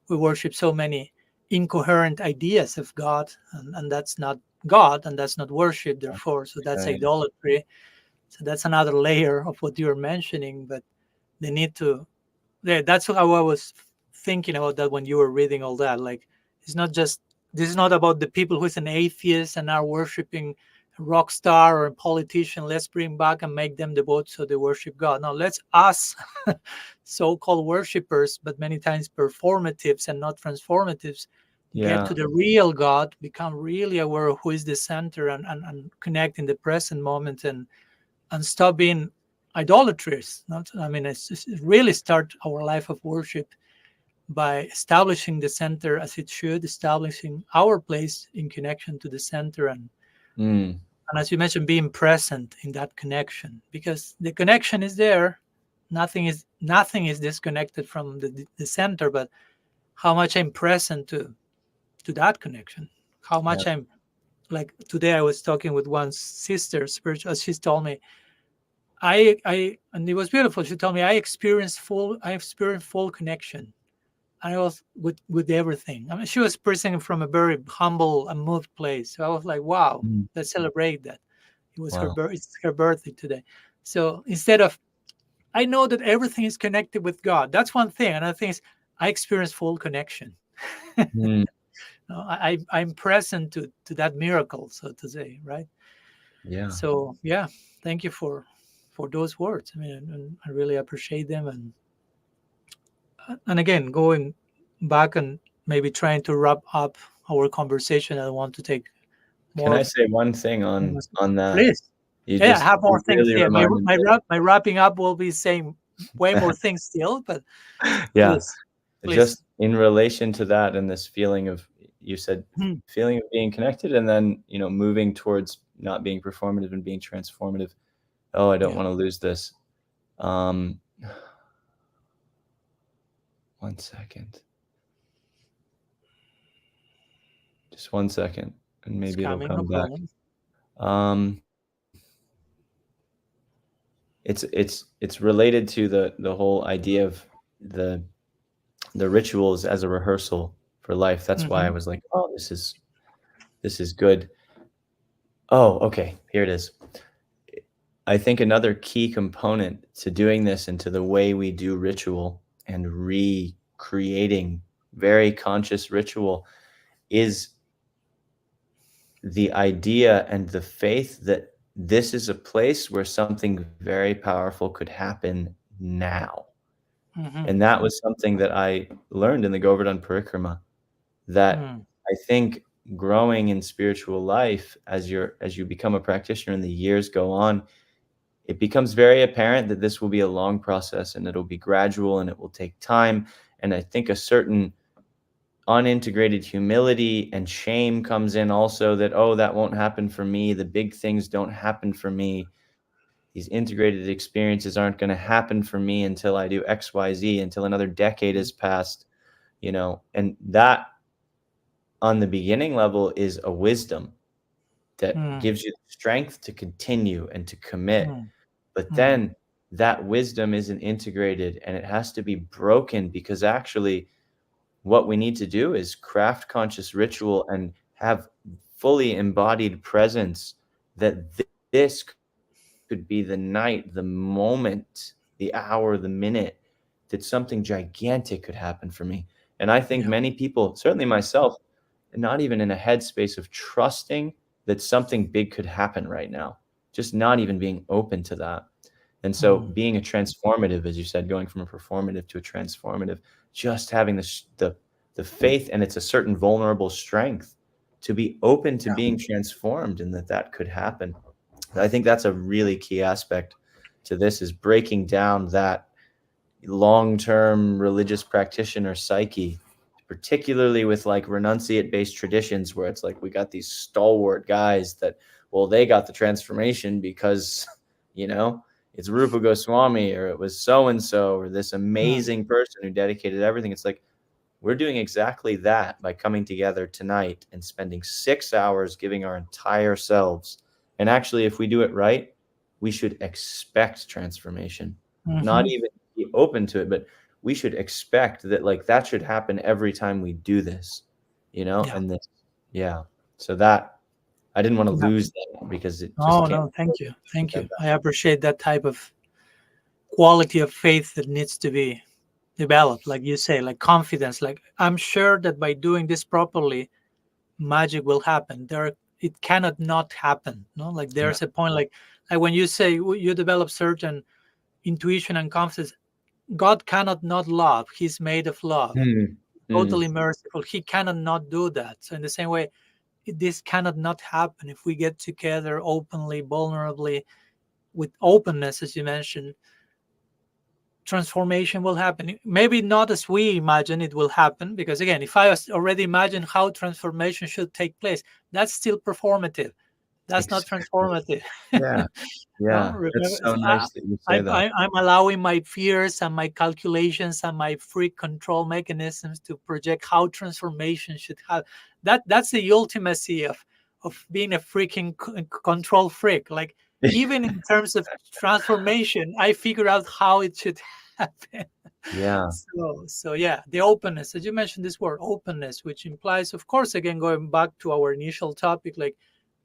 we worship so many incoherent ideas of God, and that's not God, and that's not worship. Therefore, so that's right. idolatry. So that's another layer of what you're mentioning. But they need to. Yeah, that's how I was thinking about that when you were reading all that. Like, it's not just this is not about the people who's an atheist and are worshiping a rock star or a politician. Let's bring back and make them devote so they worship God. No, let's us so-called worshippers, but many times performatives and not transformatives, get Yeah. to the real God, become really aware of who is the center and connect in the present moment and stop being idolatries. Not, I mean, it's really start our life of worship by establishing the center as it should, establishing our place in connection to the center, Mm, and as you mentioned, being present in that connection because the connection is there. Nothing is disconnected from the center, but how much I'm present to that connection, how yeah. much I'm like today I was talking with one sister spiritual. She told me and it was beautiful. She told me I experienced full connection. I was with everything. I mean, she was presenting from a very humble and moved place. So I was like, wow, Mm, let's celebrate that. It was wow. it's her birthday today. So instead of I know that everything is connected with God. That's one thing. Another thing is I experienced full connection. Mm, No, I'm present to that miracle, so to say, right? yeah. So yeah, thank you for those words. I mean, and I really appreciate them. And again, going back and maybe trying to wrap up our conversation, I want to take Can more I of. say one thing on that? Please, You yeah, I just have more you things. really Yeah, reminded me. my wrapping up will be saying way more things still, but Yeah. please, please. Just in relation to that and this feeling of, you said, Hmm. feeling of being connected, and then, moving towards not being performative and being transformative. Oh, I don't Yeah. want to lose this. Um, 1 second. Just 1 second, and It's maybe it'll coming, no come back. problem. Um, it's related to the whole idea of the the rituals as a rehearsal for life. That's why I Hmm. was like, oh, this is good. Oh, okay, here it is. I think another key component to doing this and to the way we do ritual and recreating very conscious ritual is the idea and the faith that this is a place where something very powerful could happen now. Hmm. And that was something that I learned in the Govardhan Parikrama, that Mm. I think growing in spiritual life as you become a practitioner and the years go on, it becomes very apparent that this will be a long process and it'll be gradual and it will take time. And I think a certain unintegrated humility and shame comes in also, that, oh, that won't happen for me. The big things don't happen for me. These integrated experiences aren't going to happen for me until I do XYZ, until another decade has passed, and that on the beginning level is a wisdom that Mm. gives you the strength to continue and to commit. Mm. But Mm. then that wisdom isn't integrated and it has to be broken, because actually what we need to do is craft conscious ritual and have fully embodied presence, that this could be the night, the moment, the hour, the minute, that something gigantic could happen for me. And I think Yeah. many people, certainly myself, not even in a headspace of trusting that something big could happen right now, just not even being open to that. And so Mm. being a transformative, as you said, going from a performative to a transformative, just having the faith, and it's a certain vulnerable strength to be open to Yeah. being transformed, and that could happen. I think that's a really key aspect to this, is breaking down that long-term religious practitioner psyche, particularly with like renunciate-based traditions, where it's like we got these stalwart guys that, well, they got the transformation because, you know, it's Rupa Goswami, or it was so and so, or this Mm. amazing person who dedicated everything. It's like we're doing exactly that by coming together tonight and spending 6 hours giving our entire selves. And actually, if we do it right, we should expect transformation, not Hmm. even be open to it, but we should expect that, like, that should happen every time we do this, Yeah. and this, yeah. So that I didn't want to Yeah. lose that because it just Oh can't no, thank you, thank get you. that. I appreciate that type of quality of faith that needs to be developed, like you say, like confidence. Like I'm sure that by doing this properly, magic will happen. It cannot not happen. No, like Yeah. there's a point, like when you say you develop certain intuition and confidence, God cannot not love. He's made of love, Mm. totally Mm. merciful. He cannot not do that. So in the same way, this cannot not happen if we get together openly, vulnerably, with openness, as you mentioned. Transformation will happen. Maybe not as we imagine it will happen, because again, if I already imagine how transformation should take place, that's still performative. That's not Exactly. transformative. Yeah. No, Yeah. remember, That's so nice that you say that. I'm allowing my fears and my calculations and my free control mechanisms to project how transformation should have. That's the ultimacy of being a freaking control freak. Like even in terms of transformation, I figure out how it should happen. Yeah. So yeah, the openness, as you mentioned, this word openness, which implies, of course, again going back to our initial topic, like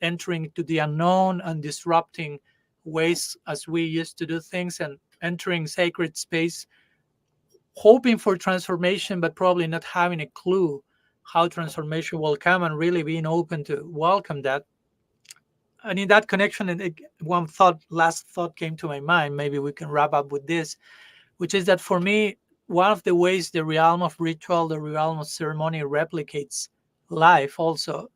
entering to the unknown and disrupting ways as we used to do things, and entering sacred space hoping for transformation but probably not having a clue how transformation will come, and really being open to welcome that. And in that connection, and one last thought came to my mind, maybe we can wrap up with this, which is that for me, one of the ways the realm of ritual, the realm of ceremony replicates life also,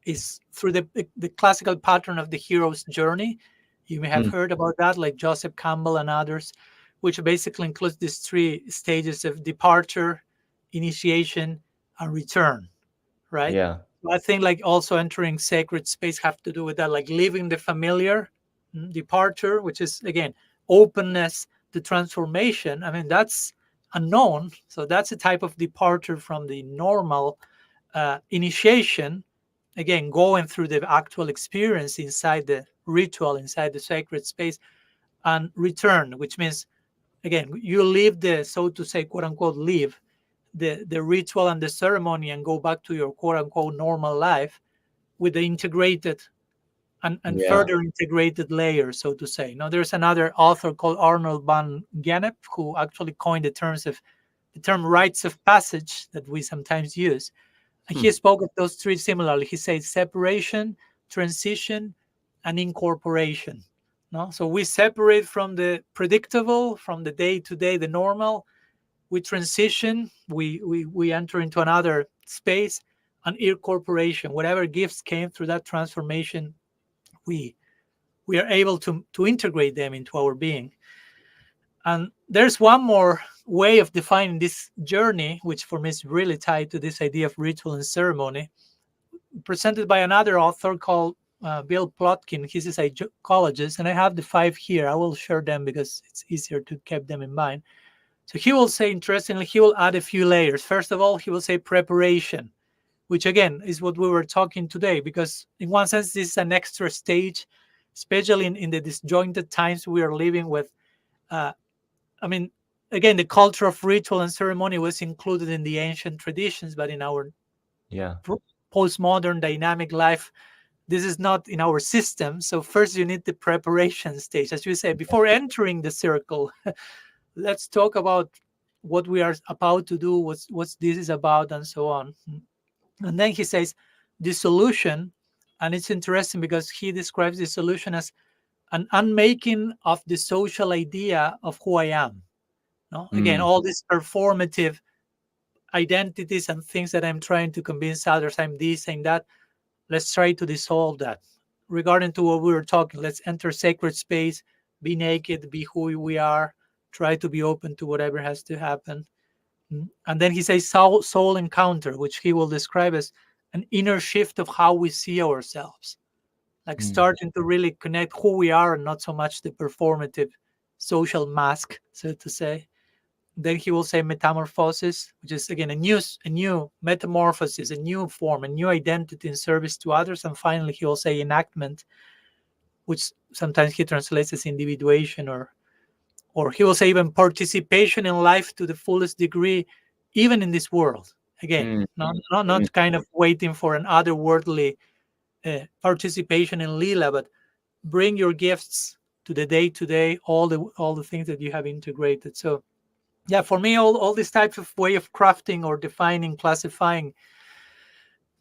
is through the classical pattern of the hero's journey. You may have Mm. heard about that, like Joseph Campbell and others, which basically includes these three stages of departure, initiation, and return, right? Yeah. So I think like also entering sacred space have to do with that, like leaving the familiar, departure, which is again openness to transformation. I mean, that's unknown. So that's a type of departure from the normal initiation, again, going through the actual experience inside the ritual, inside the sacred space, and return, which means, again, you leave the, so to say, quote unquote, leave the ritual and the ceremony and go back to your quote unquote normal life with the integrated and Yeah. further integrated layers, so to say. Now, there's another author called Arnold van Gennep who actually coined the term rites of passage that we sometimes use. And he Hmm. spoke of those three similarly. He said separation, transition, and incorporation. No, so we separate from the predictable, from the day to day, the normal. We transition. We enter into another space, and incorporation. Whatever gifts came through that transformation, we we are able to integrate them into our being. And there's one more way of defining this journey, which for me is really tied to this idea of ritual and ceremony, presented by another author called Bill Plotkin. He's a psychologist, and I have the five here. I will share them because it's easier to keep them in mind. So he will say, interestingly, he will add a few layers. First of all, he will say preparation, which again is what we were talking today, because in one sense, this is an extra stage, especially in the disjointed times we are living with. Uh, I mean, again, the culture of ritual and ceremony was included in the ancient traditions, but in our Yeah. postmodern dynamic life, this is not in our system. So first you need the preparation stage, as you say, before entering the circle. Let's talk about what we are about to do, what's this is about, and so on. And then he says dissolution, and it's interesting because he describes dissolution as an unmaking of the social idea of who I am. No, again, Mm. all these performative identities and things that I'm trying to convince others I'm this and that. Let's try to dissolve that. Regarding to what we were talking, let's enter sacred space, be naked, be who we are, try to be open to whatever has to happen. And then he says soul encounter, which he will describe as an inner shift of how we see ourselves, like Mm. starting to really connect who we are and not so much the performative social mask, so to say. Then he will say metamorphosis, which is again a new metamorphosis, a new form, a new identity in service to others. And finally, he will say enactment, which sometimes he translates as individuation, or he will say even participation in life to the fullest degree, even in this world. Again, Mm. Mm. not kind of waiting for an otherworldly participation in lila, but bring your gifts to the day to day, all the things that you have integrated. So yeah, for me, all these types of way of crafting or defining, classifying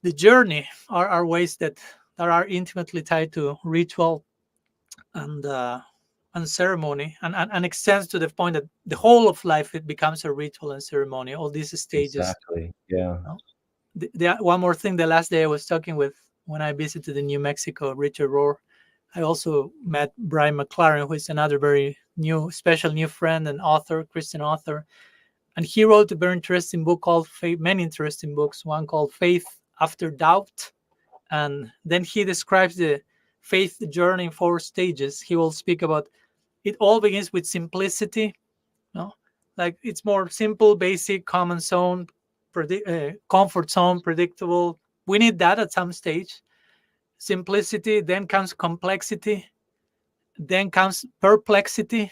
the journey are ways that are intimately tied to ritual and and ceremony, and extends to the point that the whole of life it becomes a ritual and ceremony. All these stages. Exactly. Yeah. You know? One more thing, the last day I was talking with, when I visited in New Mexico, Richard Rohr, I also met Brian McLaren, who is another very special new friend and author, Christian author. And he wrote a very interesting book called many interesting books, one called Faith After Doubt. And then he describes the faith journey in four stages. He will speak about it all begins with simplicity, no? Like it's more simple, basic, common zone, comfort zone, predictable. We need that at some stage. Simplicity, then comes complexity, then comes perplexity,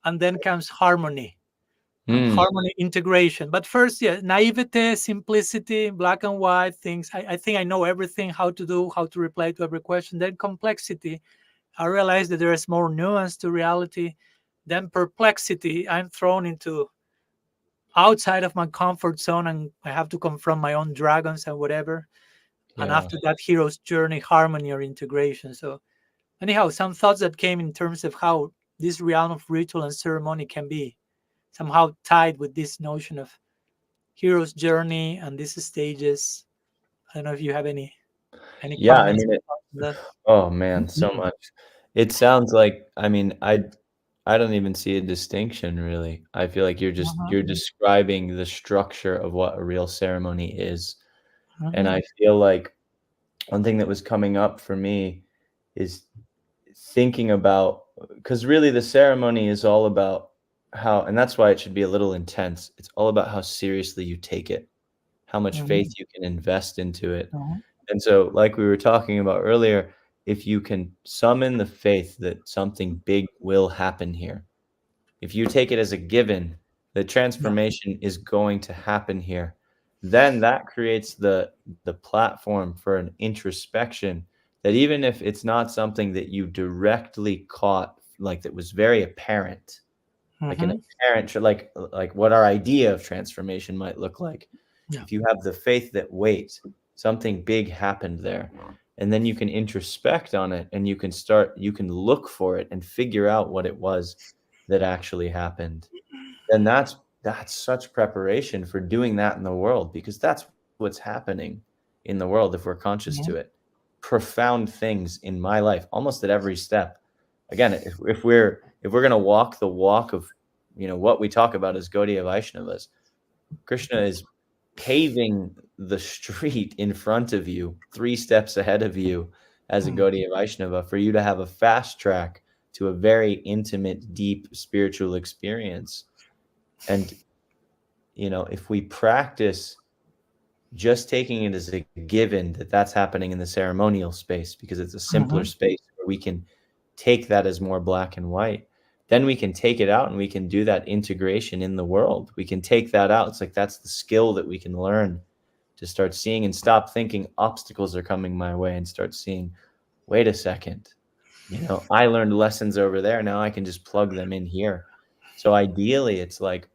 and then comes harmony. No? Mm. Harmony, integration. But first, yeah, naivete, simplicity, black and white things. I think I know everything, how to do, how to reply to every question. Then complexity. I realize that there is more nuance to reality. Then perplexity. I'm thrown into outside of my comfort zone and I have to confront my own dragons and whatever. And Yeah. after that, hero's journey, harmony or integration. So, anyhow, some thoughts that came in terms of how this realm of ritual and ceremony can be somehow tied with this notion of hero's journey and these stages. I don't know if you have any Yeah, I comments mean, on that. oh man, so much. It sounds like, I mean, I don't even see a distinction really. I feel like Mhm, you're describing the structure of what a real ceremony is. And mhm, I feel like one thing that was coming up for me is thinking about, because really the ceremony is all about how, and that's why it should be a little intense. It's all about how seriously you take it, how much faith Mhm. you can invest into it. Mhm. And so, like we were talking about earlier, if you can summon the faith that something big will happen here, if you take it as a given, the Yeah. transformation is going to happen here, then that creates the platform for an introspection that even if it's not something that you directly caught, like that was very apparent, like an Mhm. apparent, like what our idea of transformation might look like. Yeah. If you have the faith that wait, something big happened there, and then you can introspect on it and you can look for it and figure out what it was that actually happened. Then that's such preparation for doing that in the world, because that's what's happening in the world if we're conscious to it. Mhm. Profound things in my life almost at every step. Again, if we're going to walk the walk of, what we talk about as Gaudiya Vaishnavas, Krishna is paving the street in front of you, 3 steps ahead of you as a Mm. Gaudiya Vaishnava, for you to have a fast track to a very intimate, deep spiritual experience. And, if we practice just taking it as a given that that's happening in the ceremonial space, because it's a simpler Mhm. space where we can take that as more black and white, then we can take it out and we can do that integration in the world. We can take that out. It's like that's the skill that we can learn to start seeing and stop thinking obstacles are coming my way and start seeing, wait a second, I learned lessons over there. Now I can just plug them in here. So ideally, it's like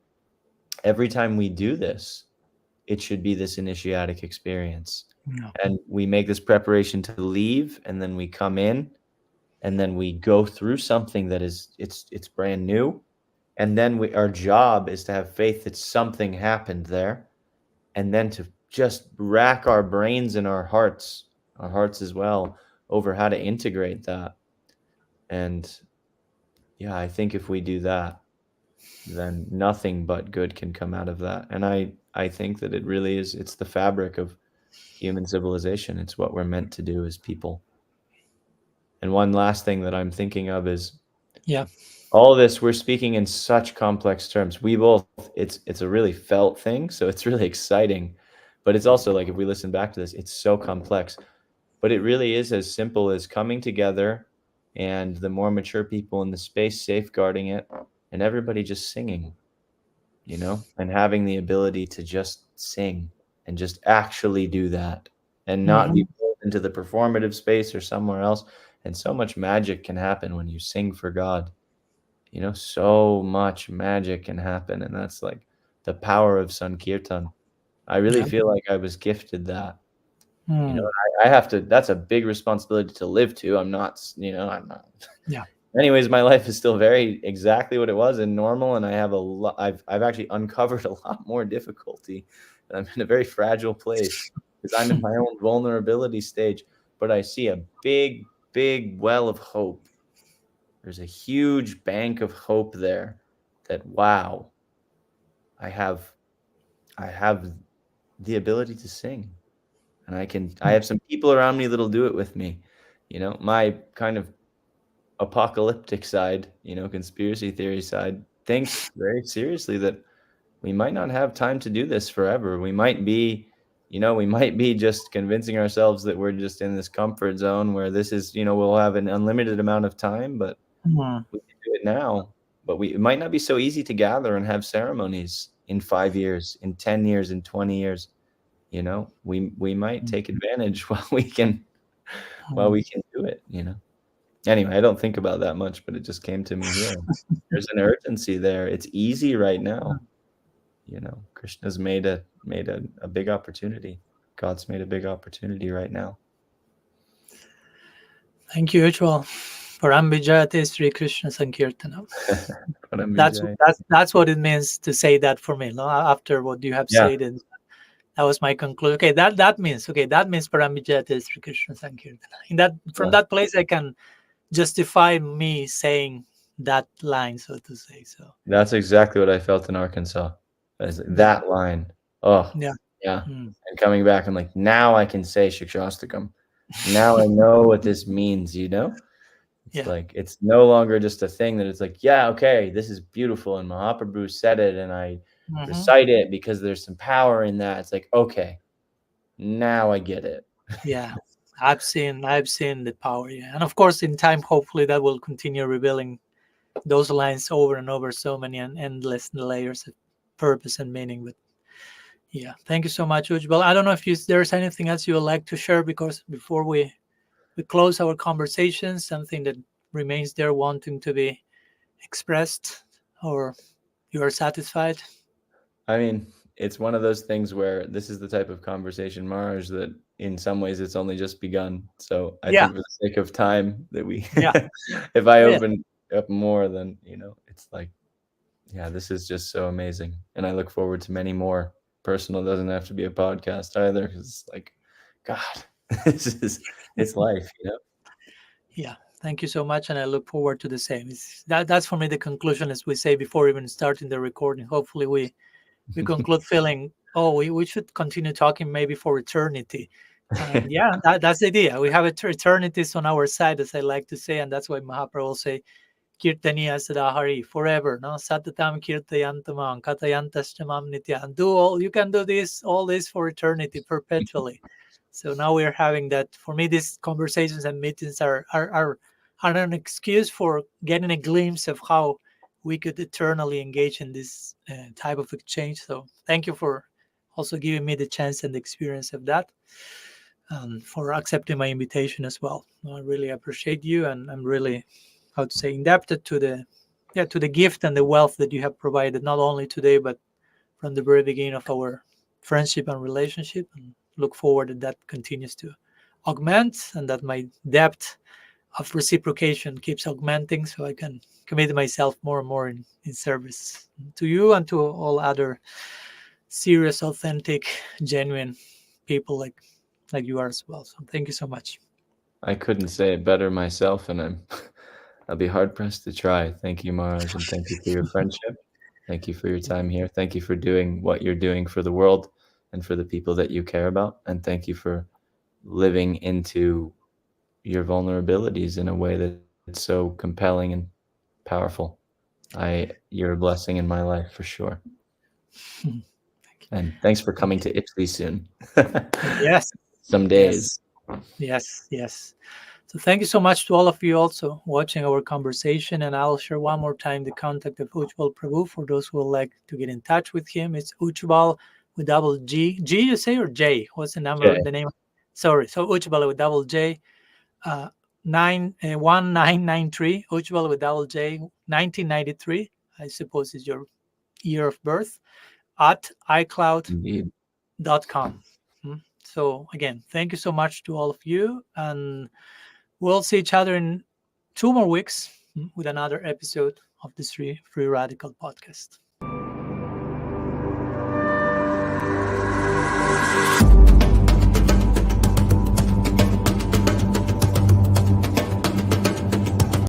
every time we do this, it should be this initiatic experience. Yeah. And we make this preparation to leave, and then we come in, and then we go through something that is it's brand new. And then our job is to have faith that something happened there, and then to just rack our brains and our hearts as well, over how to integrate that. And yeah, I think if we do that, then nothing but good can come out of that. And I think that it really is, it's the fabric of human civilization. It's what we're meant to do as people. And one last thing that I'm thinking of is Yeah. all this, we're speaking in such complex terms. We both, it's a really felt thing, so it's really exciting. But it's also like, if we listen back to this, it's so complex. But it really is as simple as coming together, and the more mature people in the space safeguarding it, and everybody just singing, and having the ability to just sing and just actually do that, and not be Mhm. pulled into the performative space or somewhere else. And so much magic can happen when you sing for God. So much magic can happen. And that's like the power of Sankirtan. I really Yeah. feel like I was gifted that. Mm. I have to, that's a big responsibility to live to. I'm not. Yeah. Anyways, my life is still very exactly what it was and normal, and I have a lot. I've actually uncovered a lot more difficulty, and I'm in a very fragile place because I'm in my own vulnerability stage. But I see a big, big well of hope. There's a huge bank of hope there. That, wow, I have, I have the ability to sing, and I Mm. have some people around me that'll do it with me. My kind of apocalyptic side, conspiracy theory side, thinks very seriously that we might not have time to do this forever. We might be just convincing ourselves that we're just in this comfort zone where this is, we'll have an unlimited amount of time, but Mm. we can do it now. But it might not be so easy to gather and have ceremonies in 5 years, in 10 years, in 20 years. We might take advantage while Mm. we can do it. Anyway, I don't think about that much, but it just came to me here. There's an urgency there. It's easy right now. Krishna's made a big opportunity. God's made a big opportunity right now. Thank you, Ujjwal. Parambijayate Sri Krishna Sankirtanam. That's Paramvijay. that's what it means to say that for me. No? After what you have Yeah, said, and that was my conclusion. Okay, that means Parambijayate Sri Krishna Sankirtanam. In that, from yeah. that place, I can justify me saying that line, so to say. So That's exactly what I felt in Arkansas. yeah, That line. Oh, yeah, yeah. mm, And coming back, I'm like, now I can say Shikshastakam. Now I know what this means. It's yeah, like it's no longer just a thing that it's like, yeah, okay, this is beautiful, and Mahaprabhu said it, and I Hmm. recite it because there's some power in that. It's like, okay, now I get it. Yeah, I've seen the power. Yeah, and of course, in time, hopefully, that will continue revealing those lines over and over, so many and endless layers of purpose and meaning. But yeah, thank you so much, Uj. Well, I don't know if there's anything else you would like to share, because before we close our conversation, something that remains there wanting to be expressed, or you are satisfied. I mean, it's one of those things where this is the type of conversation, Marge, that in some ways it's only just begun. So I Yeah, think for the sake of time that we, yeah, if I yeah, open up more, then, it's like, yeah, this is just so amazing. And I look forward to many more. Personal doesn't have to be a podcast either, because it's like, God, it's life. yeah. Thank you so much, and I look forward to the same. That's for me the conclusion, as we say before even starting the recording. Hopefully, we conclude feeling, oh, we should continue talking maybe for eternity. And yeah, that's the idea. We have eternities on our side, as I like to say, and that's why Mahaprabhu will say Kirtaniya Sadahari forever. No, Satatam Kirtayantamam Katayantastamam Nitya. And do all you can do this, all this for eternity, perpetually. So now we're having that. For me, these conversations and meetings are an excuse for getting a glimpse of how we could eternally engage in this type of exchange. So thank you for also giving me the chance and the experience of that, and for accepting my invitation as well. I really appreciate you, and I'm really, how to say, indebted to the, yeah, to the gift and the wealth that you have provided, not only today but from the very beginning of our friendship and relationship. And look forward that continues to augment, and that my depth of reciprocation keeps augmenting, so I can commit myself more and more in service to you and to all other serious, authentic, genuine people like you are as well. So thank you so much. I couldn't say it better myself, and I'll be hard pressed to try. Thank you, Maraj, and thank you for your friendship. Thank you for your time here. Thank you for doing what you're doing for the world and for the people that you care about. And thank you for living into your vulnerabilities in a way that's so compelling and powerful. You're a blessing in my life for sure. And thanks for Thank coming to you. Ipsy soon. Yes, Some days. yes, yes. So thank you so much to all of you also watching our conversation. And I'll share one more time the contact of Ujjwal Prabhu for those who would like to get in touch with him. It's Ujjwal with double G. G you say, or J? What's the number? Okay. The name? Sorry. So Ujjwal with double J. 1993. Ujjwal with double J. 1993. I suppose is your year of birth, at iCloud.com. Indeed. So again, thank you so much to all of you, and we'll see each other in 2 more weeks with another episode of the Free Radical podcast.